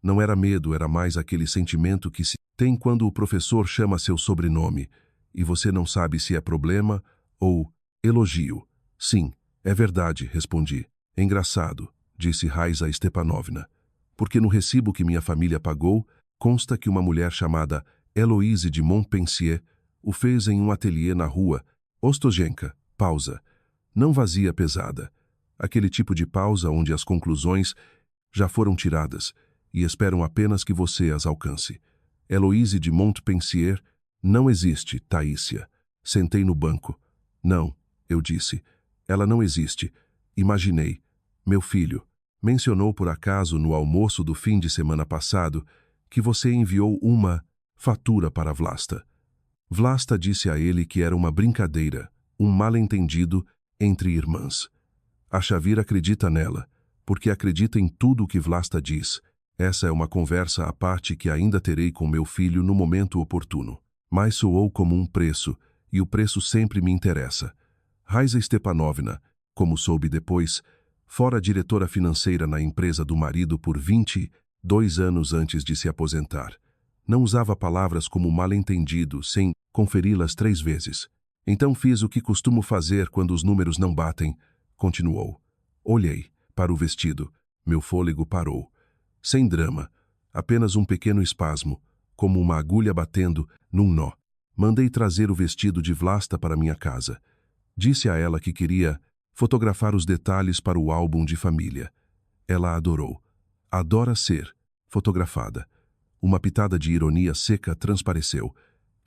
Não era medo, era mais aquele sentimento que se tem quando o professor chama seu sobrenome e você não sabe se é problema ou elogio. Sim, é verdade, respondi. Engraçado, disse Raisa Stepanovna, porque no recibo que minha família pagou, consta que uma mulher chamada Heloise de Montpensier o fez em um ateliê na rua Ostojenka. Pausa. Não vazia, pesada. Aquele tipo de pausa onde as conclusões já foram tiradas e esperam apenas que você as alcance. Heloise de Montpensier não existe, Taísia. Sentei no banco. Não, eu disse. Ela não existe. Imaginei. Meu filho mencionou por acaso no almoço do fim de semana passado que você enviou uma fatura para Vlasta. Vlasta disse a ele que era uma brincadeira, um mal-entendido entre irmãs. A Xavir acredita nela, porque acredita em tudo o que Vlasta diz. Essa é uma conversa à parte que ainda terei com meu filho no momento oportuno. Mas soou como um preço, e o preço sempre me interessa. Raisa Stepanovna, como soube depois, fora diretora financeira na empresa do marido por 22 anos antes de se aposentar. Não usava palavras como mal-entendido, sem conferi-las 3 vezes. Então fiz o que costumo fazer quando os números não batem, continuou. Olhei para o vestido. Meu fôlego parou. Sem drama, apenas um pequeno espasmo, como uma agulha batendo num nó. Mandei trazer o vestido de Vlasta para minha casa. Disse a ela que queria fotografar os detalhes para o álbum de família. Ela adorou. Adora ser fotografada. Uma pitada de ironia seca transpareceu.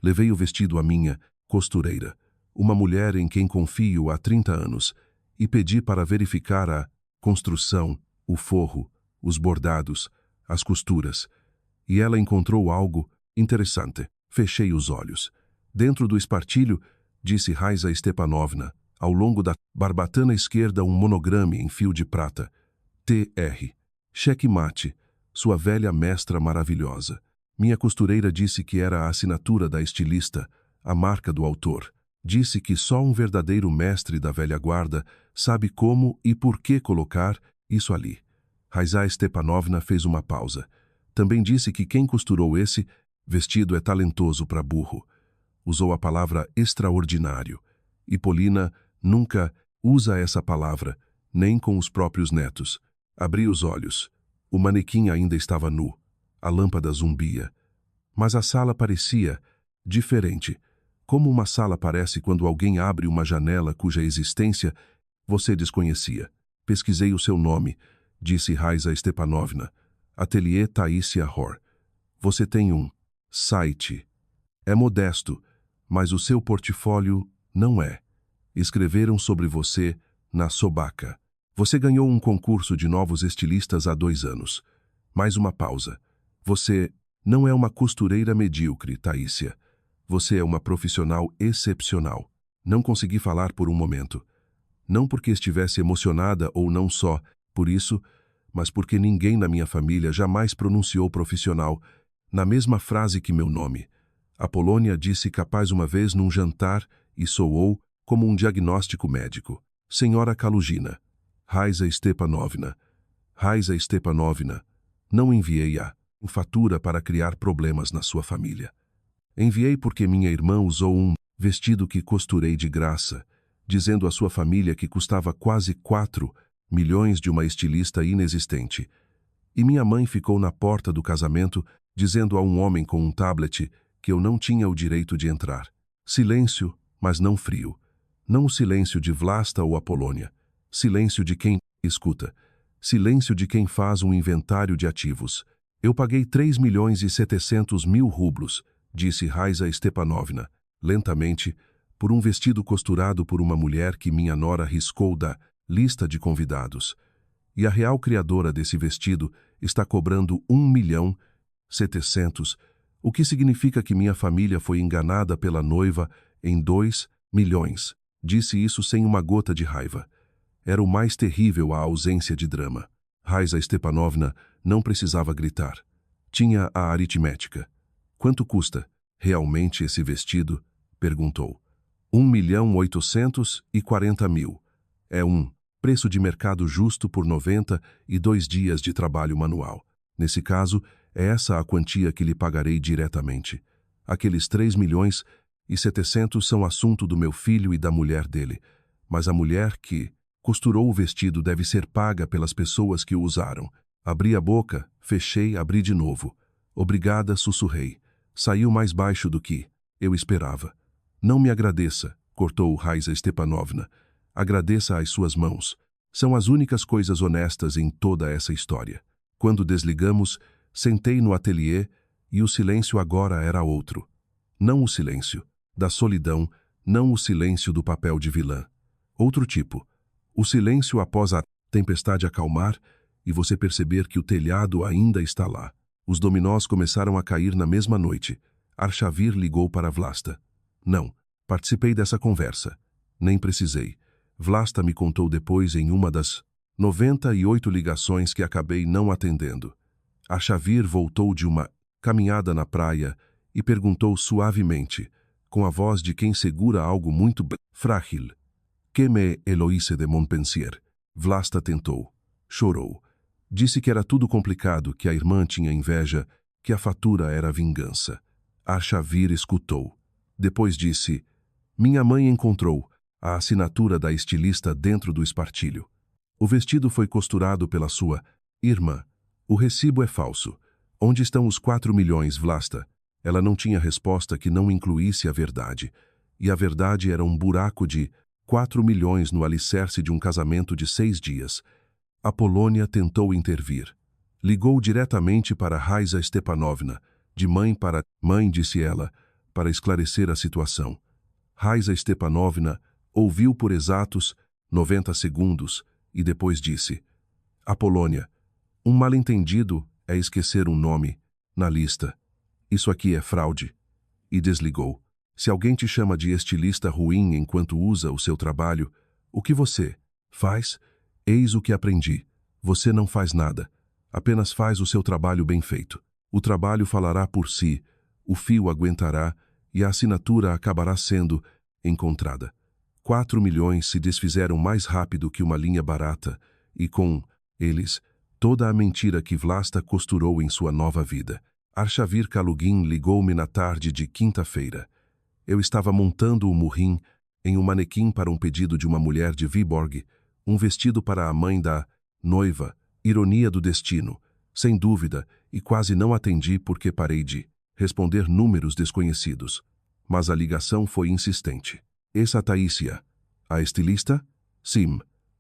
Levei o vestido à minha costureira, uma mulher em quem confio há 30 anos, e pedi para verificar a construção, o forro, os bordados, as costuras. E ela encontrou algo Interessante. Fechei os olhos. Dentro do espartilho, disse Raiza Stepanovna, ao longo da barbatana esquerda um monograma em fio de prata. T.R. Checkmate. Sua velha mestra maravilhosa. Minha costureira disse que era a assinatura da estilista, a marca do autor. Disse que só um verdadeiro mestre da velha guarda sabe como e por que colocar isso ali. Raiza Stepanovna fez uma pausa. Também disse que quem costurou esse vestido é talentoso para burro. Usou a palavra extraordinário. E Polina nunca usa essa palavra, nem com os próprios netos. Abri os olhos. O manequim ainda estava nu. A lâmpada zumbia. Mas a sala parecia diferente. Como uma sala parece quando alguém abre uma janela cuja existência você desconhecia. Pesquisei o seu nome, disse Raiza Stepanovna. Ateliê Taísia Hor. Você tem um site. É modesto, mas o seu portfólio não é. Escreveram sobre você na Sobaca. Você ganhou um concurso de novos estilistas há 2 anos. Mais uma pausa. Você não é uma costureira medíocre, Taísia. Você é uma profissional excepcional. Não consegui falar por um momento. Não porque estivesse emocionada ou não só por isso, mas porque ninguém na minha família jamais pronunciou profissional na mesma frase que meu nome. A Polônia disse capaz uma vez num jantar e soou como um diagnóstico médico. Senhora Kalugina. Raiza Stepanovna. Raiza Stepanovna. Não enviei-a fatura para criar problemas na sua família. Enviei porque minha irmã usou um vestido que costurei de graça, dizendo à sua família que custava quase 4 milhões de uma estilista inexistente. E minha mãe ficou na porta do casamento, dizendo a um homem com um tablet que eu não tinha o direito de entrar. Silêncio, mas não frio. Não o silêncio de Vlasta ou Apolônia. Silêncio de quem escuta. Silêncio de quem faz um inventário de ativos. Eu paguei 3.700.000 rublos, disse Raiza Stepanovna, lentamente, por um vestido costurado por uma mulher que minha nora riscou da lista de convidados. E a real criadora desse vestido está cobrando 1.700.000, o que significa que minha família foi enganada pela noiva em 2 milhões. Disse isso sem uma gota de raiva. Era o mais terrível a ausência de drama. Raiza Stepanovna não precisava gritar. Tinha a aritmética. Quanto custa realmente esse vestido? Perguntou. 1.840.000. É um preço de mercado justo por 92 dias de trabalho manual. Nesse caso, é essa a quantia que lhe pagarei diretamente. Aqueles 3.700.000 são assunto do meu filho e da mulher dele. Mas a mulher que costurou o vestido deve ser paga pelas pessoas que o usaram. Abri a boca, fechei, abri de novo. Obrigada, sussurrei. Saiu mais baixo do que eu esperava. Não me agradeça, cortou Raiza Stepanovna. Agradeça às suas mãos. São as únicas coisas honestas em toda essa história. Quando desligamos, sentei no ateliê e o silêncio agora era outro. Não o silêncio da solidão, não o silêncio do papel de vilã. Outro tipo. O silêncio após a tempestade acalmar e você perceber que o telhado ainda está lá. Os dominós começaram a cair na mesma noite. Arshavir ligou para Vlasta. Não, participei dessa conversa. Nem precisei. Vlasta me contou depois em uma das 98 ligações que acabei não atendendo. Arshavir voltou de uma caminhada na praia e perguntou suavemente, com a voz de quem segura algo muito frágil. Que me Eloíse de Montpensier? Vlasta tentou. Chorou. Disse que era tudo complicado, que a irmã tinha inveja, que a fatura era vingança. Arshavir escutou. Depois disse, minha mãe encontrou a assinatura da estilista dentro do espartilho. O vestido foi costurado pela sua irmã. O recibo é falso. Onde estão os 4 milhões, Vlasta? Ela não tinha resposta que não incluísse a verdade. E a verdade era um buraco de 4 milhões no alicerce de um casamento de 6 dias. A Polônia tentou intervir. Ligou diretamente para Raiza Stepanovna, de mãe para mãe, disse ela, para esclarecer a situação. Raiza Stepanovna ouviu por exatos 90 segundos e depois disse, a Polônia, um mal-entendido é esquecer um nome na lista. Isso aqui é fraude. E desligou. Se alguém te chama de estilista ruim enquanto usa o seu trabalho, o que você faz? Eis o que aprendi. Você não faz nada. Apenas faz o seu trabalho bem feito. O trabalho falará por si, o fio aguentará e a assinatura acabará sendo encontrada. 4 milhões se desfizeram mais rápido que uma linha barata e, com eles, toda a mentira que Vlasta costurou em sua nova vida. Arshavir Kalugin ligou-me na tarde de quinta-feira. Eu estava montando o murrim em um manequim para um pedido de uma mulher de Viborg, um vestido para a mãe da noiva, ironia do destino, sem dúvida, e quase não atendi porque parei de responder números desconhecidos. Mas a ligação foi insistente. Essa Taísia, a estilista? Sim,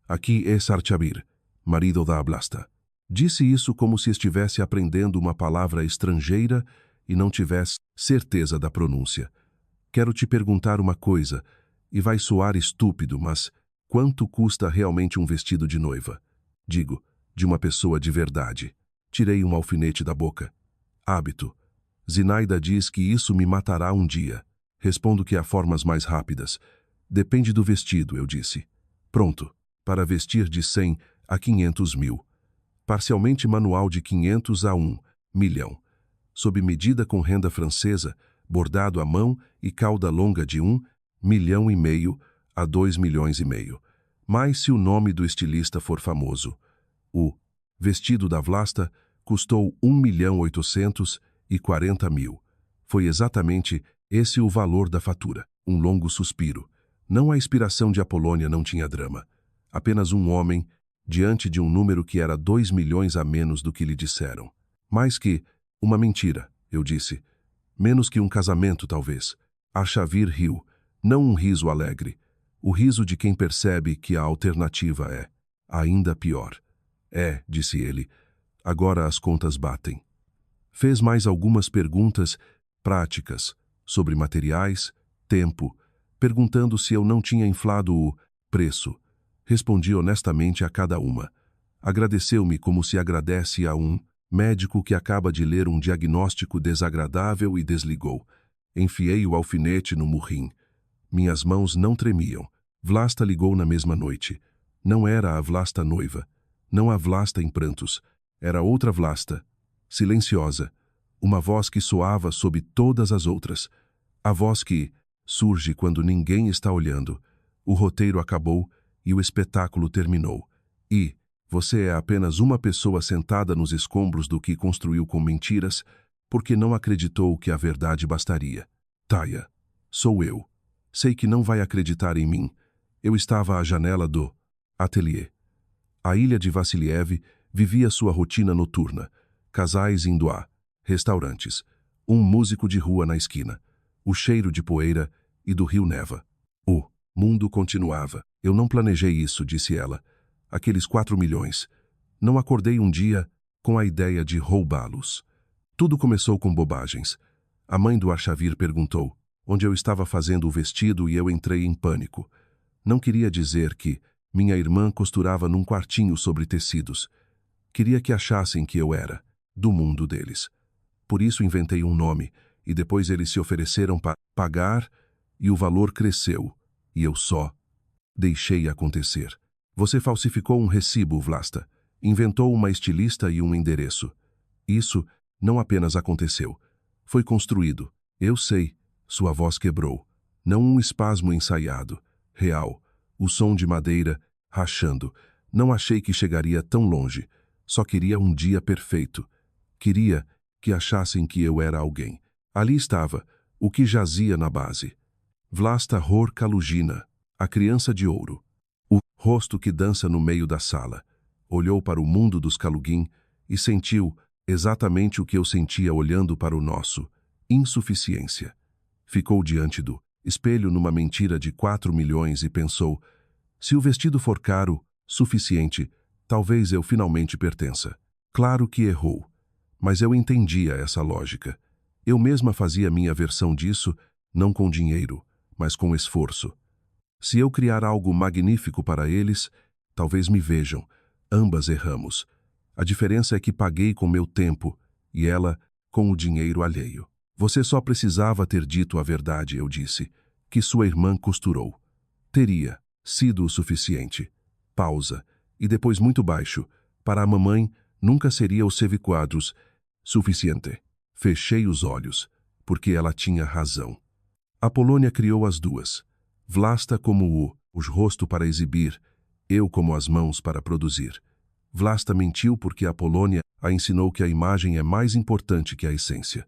aqui é Arshavir, marido da Vlasta. Disse isso como se estivesse aprendendo uma palavra estrangeira e não tivesse certeza da pronúncia. Quero te perguntar uma coisa, e vai soar estúpido, mas quanto custa realmente um vestido de noiva? Digo, de uma pessoa de verdade. Tirei um alfinete da boca. Hábito. Zinaida diz que isso me matará um dia. Respondo que há formas mais rápidas. Depende do vestido, eu disse. Pronto, para vestir de 100 a 500 mil. Parcialmente manual de 500 a 1 milhão. Sob medida com renda francesa, bordado à mão e cauda longa de 1,5 milhão a 2,5 milhões. Mas se o nome do estilista for famoso. O vestido da Vlasta custou 1.840.000. Foi exatamente esse o valor da fatura. Um longo suspiro. Não a inspiração de Apolônia não tinha drama. Apenas um homem, diante de um número que era 2 milhões a menos do que lhe disseram. Mais que uma mentira, eu disse. Menos que um casamento, talvez. Arshavir riu, não um riso alegre. O riso de quem percebe que a alternativa é ainda pior. É, disse ele, agora as contas batem. Fez mais algumas perguntas práticas sobre materiais, tempo, perguntando se eu não tinha inflado o preço. Respondi honestamente a cada uma. Agradeceu-me como se agradece a um médico que acaba de ler um diagnóstico desagradável e desligou. Enfiei o alfinete no murrim. Minhas mãos não tremiam. Vlasta ligou na mesma noite. Não era a Vlasta noiva. Não a Vlasta em prantos. Era outra Vlasta, silenciosa. Uma voz que soava sob todas as outras. A voz que surge quando ninguém está olhando. O roteiro acabou e o espetáculo terminou. E você é apenas uma pessoa sentada nos escombros do que construiu com mentiras, porque não acreditou que a verdade bastaria. Taya, sou eu. Sei que não vai acreditar em mim. Eu estava à janela do ateliê. A ilha de Vassiliev vivia sua rotina noturna. Casais indo a restaurantes. Um músico de rua na esquina. O cheiro de poeira e do rio neva. O mundo continuava. Eu não planejei isso, disse ela. Aqueles 4 milhões. Não acordei um dia com a ideia de roubá-los. Tudo começou com bobagens. A mãe do Arshavir perguntou onde eu estava fazendo o vestido e eu entrei em pânico. Não queria dizer que minha irmã costurava num quartinho sobre tecidos. Queria que achassem que eu era do mundo deles. Por isso inventei um nome e depois eles se ofereceram para pagar e o valor cresceu e eu só deixei acontecer. Você falsificou um recibo, Vlasta. Inventou uma estilista e um endereço. Isso não apenas aconteceu. Foi construído. Eu sei. Sua voz quebrou. Não um espasmo ensaiado. Real. O som de madeira rachando. Não achei que chegaria tão longe. Só queria um dia perfeito. Queria que achassem que eu era alguém. Ali estava, o que jazia na base. Vlasta Hor Kalugina, a criança de ouro. O rosto que dança no meio da sala. Olhou para o mundo dos Kalugin e sentiu exatamente o que eu sentia olhando para o nosso. Insuficiência. Ficou diante do espelho numa mentira de 4 milhões e pensou, se o vestido for caro, suficiente, talvez eu finalmente pertença. Claro que errou, mas eu entendia essa lógica. Eu mesma fazia minha versão disso, não com dinheiro, mas com esforço. Se eu criar algo magnífico para eles, talvez me vejam. Ambas erramos. A diferença é que paguei com meu tempo e ela com o dinheiro alheio. Você só precisava ter dito a verdade, eu disse, que sua irmã costurou. Teria sido o suficiente. Pausa, e depois muito baixo. Para a mamãe, nunca seria o CV4 suficiente. Fechei os olhos, porque ela tinha razão. Apolônia criou as duas. Vlasta como o rosto para exibir, eu como as mãos para produzir. Vlasta mentiu porque Apolônia a ensinou que a imagem é mais importante que a essência.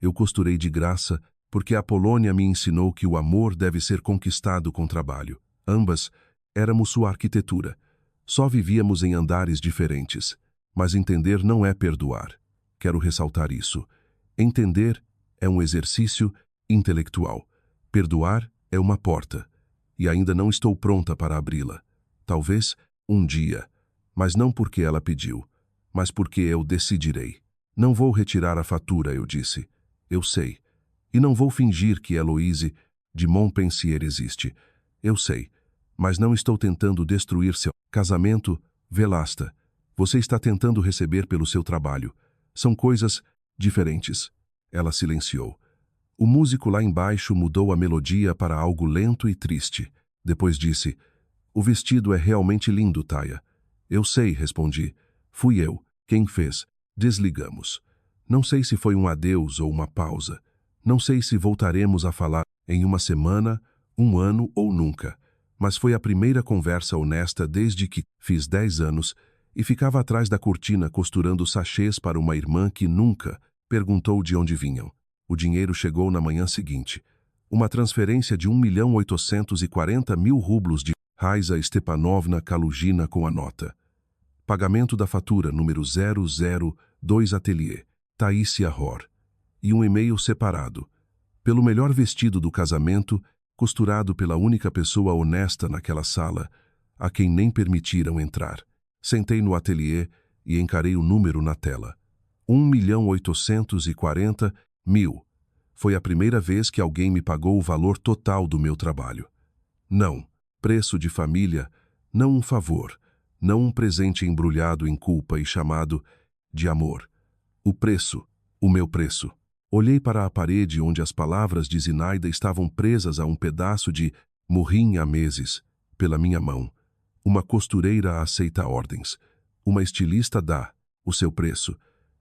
Eu costurei de graça porque Apolônia me ensinou que o amor deve ser conquistado com trabalho. Ambas éramos sua arquitetura. Só vivíamos em andares diferentes. Mas entender não é perdoar. Quero ressaltar isso. Entender é um exercício intelectual. Perdoar é uma porta. E ainda não estou pronta para abri-la. Talvez um dia. Mas não porque ela pediu, mas porque eu decidirei. Não vou retirar a fatura, eu disse. Eu sei. E não vou fingir que Heloise de Montpensier existe. Eu sei. Mas não estou tentando destruir seu casamento, Velasta. Você está tentando receber pelo seu trabalho. São coisas diferentes. Ela silenciou. O músico lá embaixo mudou a melodia para algo lento e triste. Depois disse, o vestido é realmente lindo, Taya. Eu sei, respondi. Fui eu. Quem fez? Desligamos. Não sei se foi um adeus ou uma pausa. Não sei se voltaremos a falar em uma semana, um ano ou nunca. Mas foi a primeira conversa honesta desde que fiz 10 anos e ficava atrás da cortina costurando sachês para uma irmã que nunca perguntou de onde vinham. O dinheiro chegou na manhã seguinte. Uma transferência de 1.840.000 rublos de Raiza Stepanovna Kalugina com a nota. Pagamento da fatura número 002 Ateliê, Taísia Hor. E um e-mail separado. Pelo melhor vestido do casamento, costurado pela única pessoa honesta naquela sala, a quem nem permitiram entrar. Sentei no ateliê e encarei o número na tela. 1.840.000. Foi a primeira vez que alguém me pagou o valor total do meu trabalho. Não, preço de família, não um favor, não um presente embrulhado em culpa e chamado de amor. O preço, o meu preço. Olhei para a parede onde as palavras de Zinaida estavam presas a um pedaço de morrim há meses, pela minha mão. Uma costureira aceita ordens. Uma estilista dá o seu preço.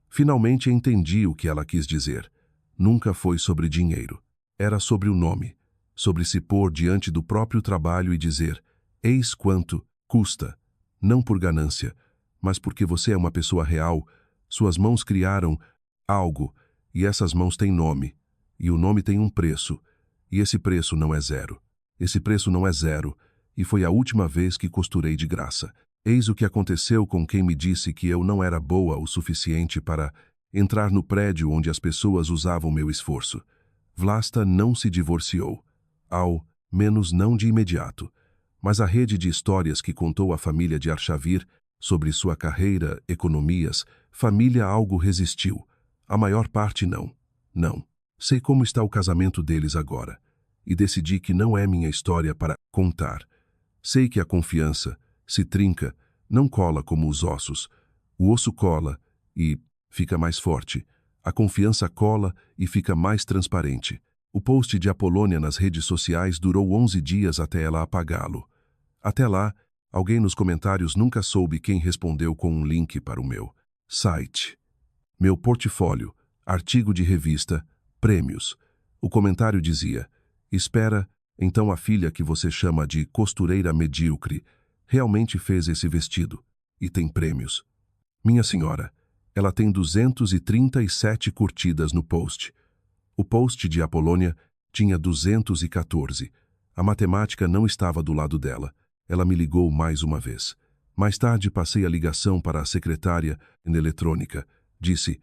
Finalmente entendi o que ela quis dizer. Nunca foi sobre dinheiro. Era sobre o nome. Sobre se pôr diante do próprio trabalho e dizer, eis quanto custa. Não por ganância, mas porque você é uma pessoa real. Suas mãos criaram algo, e essas mãos têm nome. E o nome tem um preço. E esse preço não é zero. Esse preço não é zero. E foi a última vez que costurei de graça. Eis o que aconteceu com quem me disse que eu não era boa o suficiente para entrar no prédio onde as pessoas usavam meu esforço. Vlasta não se divorciou. Ao menos não de imediato. Mas a rede de histórias que contou a família de Arshavir sobre sua carreira, economias, família algo resistiu. A maior parte não. Não. Sei como está o casamento deles agora. E decidi que não é minha história para contar. Sei que a confiança se trinca, não cola como os ossos. O osso cola e fica mais forte. A confiança cola e fica mais transparente. O post de Apolônia nas redes sociais durou 11 dias até ela apagá-lo. Até lá, alguém nos comentários nunca soube quem respondeu com um link para o meu site. Meu portfólio, artigo de revista, prêmios. O comentário dizia, espera, então a filha que você chama de costureira medíocre realmente fez esse vestido e tem prêmios. Minha senhora, ela tem 237 curtidas no post. O post de Apolônia tinha 214. A matemática não estava do lado dela. Ela me ligou mais uma vez. Mais tarde passei a ligação para a secretária em eletrônica. Disse,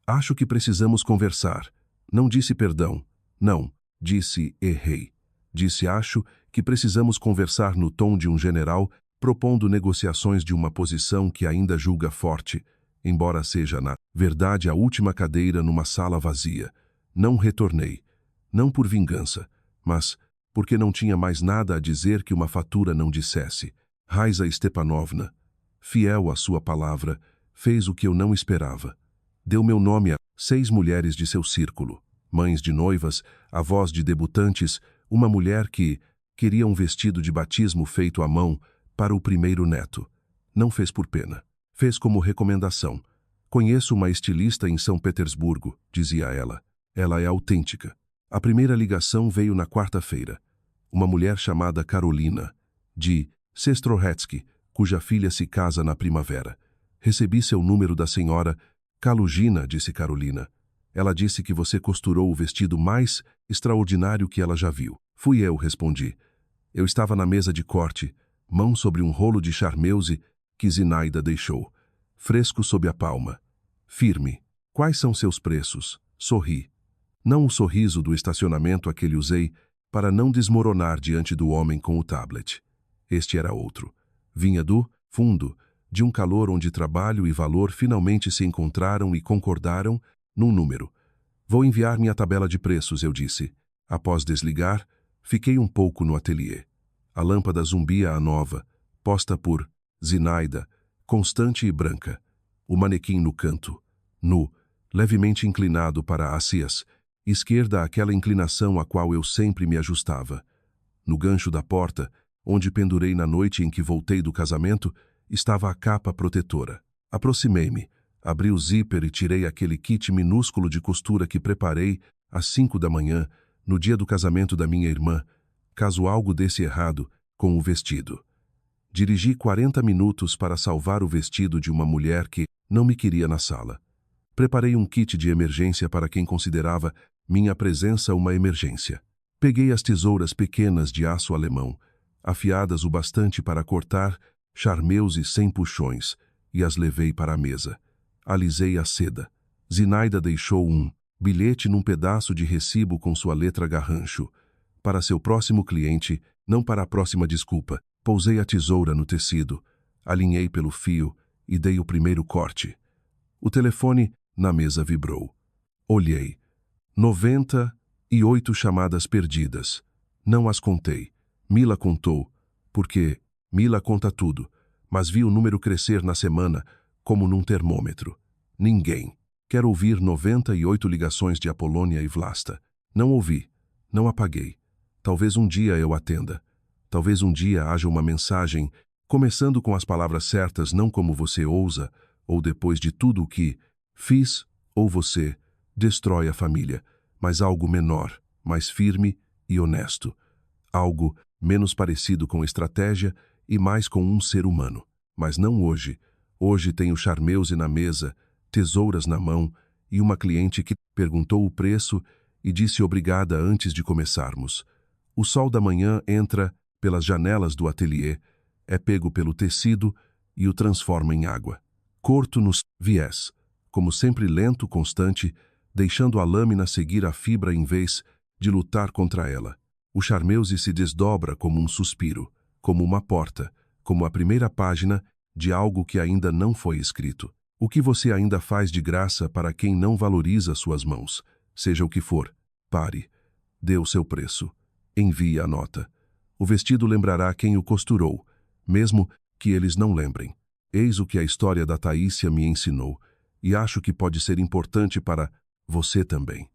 acho que precisamos conversar. Não disse perdão. Não. Disse, errei. Disse, acho que precisamos conversar no tom de um general propondo negociações de uma posição que ainda julga forte, embora seja, na verdade, a última cadeira numa sala vazia. Não retornei. Não por vingança, mas porque não tinha mais nada a dizer que uma fatura não dissesse. Raiza Stepanovna, fiel à sua palavra, fez o que eu não esperava. Deu meu nome a 6 mulheres de seu círculo. mães de noivas, avós de debutantes, uma mulher que queria um vestido de batismo feito à mão para o primeiro neto. Não fez por pena. Fez como recomendação. Conheço uma estilista em São Petersburgo, dizia ela. Ela é autêntica. A primeira ligação veio na quarta-feira. Uma mulher chamada Carolina, de Sestrohetsky, cuja filha se casa na primavera. Recebi seu número da senhora Kalugina, disse Carolina. Ela disse que você costurou o vestido mais extraordinário que ela já viu. Fui eu, respondi. Eu estava na mesa de corte, mão sobre um rolo de charmeuse que Zinaida deixou. Fresco sob a palma. Firme. Quais são seus preços? Sorri. Não o sorriso do estacionamento a que lhe usei para não desmoronar diante do homem com o tablet. Este era outro. Vinha do fundo, de um calor onde trabalho e valor finalmente se encontraram e concordaram num número. Vou enviar minha tabela de preços, eu disse. Após desligar, fiquei um pouco no ateliê. A lâmpada zumbia à nova, posta por Zinaida, constante e branca. O manequim no canto, nu, levemente inclinado para Acias, esquerda aquela inclinação a qual eu sempre me ajustava. No gancho da porta, onde pendurei na noite em que voltei do casamento, estava a capa protetora. Aproximei-me, abri o zíper e tirei aquele kit minúsculo de costura que preparei às 5 da manhã, no dia do casamento da minha irmã, caso algo desse errado com o vestido. Dirigi 40 minutos para salvar o vestido de uma mulher que não me queria na sala. Preparei um kit de emergência para quem considerava minha presença uma emergência. Peguei as tesouras pequenas de aço alemão, afiadas o bastante para cortar charmeuse sem puxões, e as levei para a mesa. Alisei a seda. Zinaida deixou um bilhete num pedaço de recibo com sua letra garrancho. Para seu próximo cliente, não para a próxima desculpa. Pousei a tesoura no tecido, alinhei pelo fio e dei o primeiro corte. O telefone na mesa vibrou. Olhei. 98 chamadas perdidas. Não as contei. Mila contou, porque Mila conta tudo, mas vi o número crescer na semana como num termômetro. Ninguém. Quero ouvir 98 ligações de Apolônia e Vlasta. Não ouvi. Não apaguei. Talvez um dia eu atenda. Talvez um dia haja uma mensagem, começando com as palavras certas, não como você ousa, ou depois de tudo o que fiz, ou você destrói a família, mas algo menor, mais firme e honesto. Algo menos parecido com estratégia e mais com um ser humano. Mas não hoje. Hoje tenho charmeuse na mesa, tesouras na mão e uma cliente que perguntou o preço e disse obrigada antes de começarmos. O sol da manhã entra pelas janelas do ateliê, é pego pelo tecido e o transforma em água. Corto nos viés, como sempre lento, constante, deixando a lâmina seguir a fibra em vez de lutar contra ela. O charmeuse se desdobra como um suspiro, como uma porta, como a primeira página de algo que ainda não foi escrito. O que você ainda faz de graça para quem não valoriza suas mãos? Seja o que for, pare. Dê o seu preço. Envie a nota. O vestido lembrará quem o costurou, mesmo que eles não lembrem. Eis o que a história da Taísia me ensinou, e acho que pode ser importante para você também.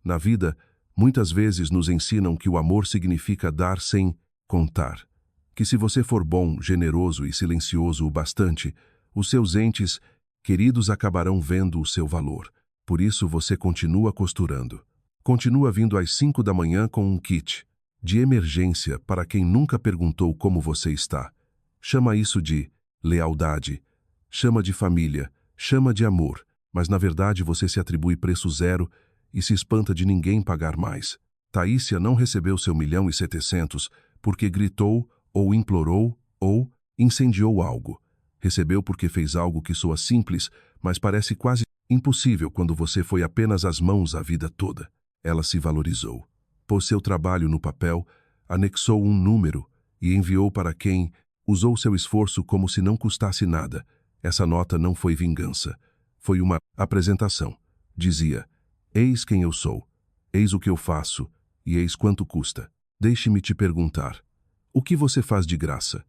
Na vida, muitas vezes nos ensinam que o amor significa dar sem contar. Que se você for bom, generoso e silencioso o bastante, os seus entes queridos acabarão vendo o seu valor. Por isso você continua costurando. Continua vindo às 5 da manhã com um kit de emergência para quem nunca perguntou como você está. Chama isso de lealdade, chama de família, chama de amor, mas na verdade você se atribui preço zero e se espanta de ninguém pagar mais. Taísia não recebeu seu 1.700.000 porque gritou ou implorou ou incendiou algo. Recebeu porque fez algo que soa simples, mas parece quase impossível quando você foi apenas às mãos a vida toda. Ela se valorizou. Pôs seu trabalho no papel, anexou um número e enviou para quem usou seu esforço como se não custasse nada. Essa nota não foi vingança. Foi uma apresentação. Dizia, eis quem eu sou, eis o que eu faço e eis quanto custa. Deixe-me te perguntar, o que você faz de graça?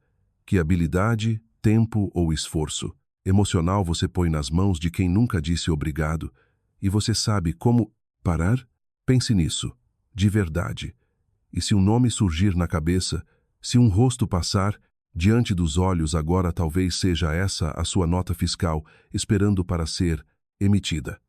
Que habilidade, tempo ou esforço emocional você põe nas mãos de quem nunca disse obrigado e você sabe como parar? Pense nisso, de verdade. E se um nome surgir na cabeça, se um rosto passar diante dos olhos, agora talvez seja essa a sua nota fiscal, esperando para ser emitida.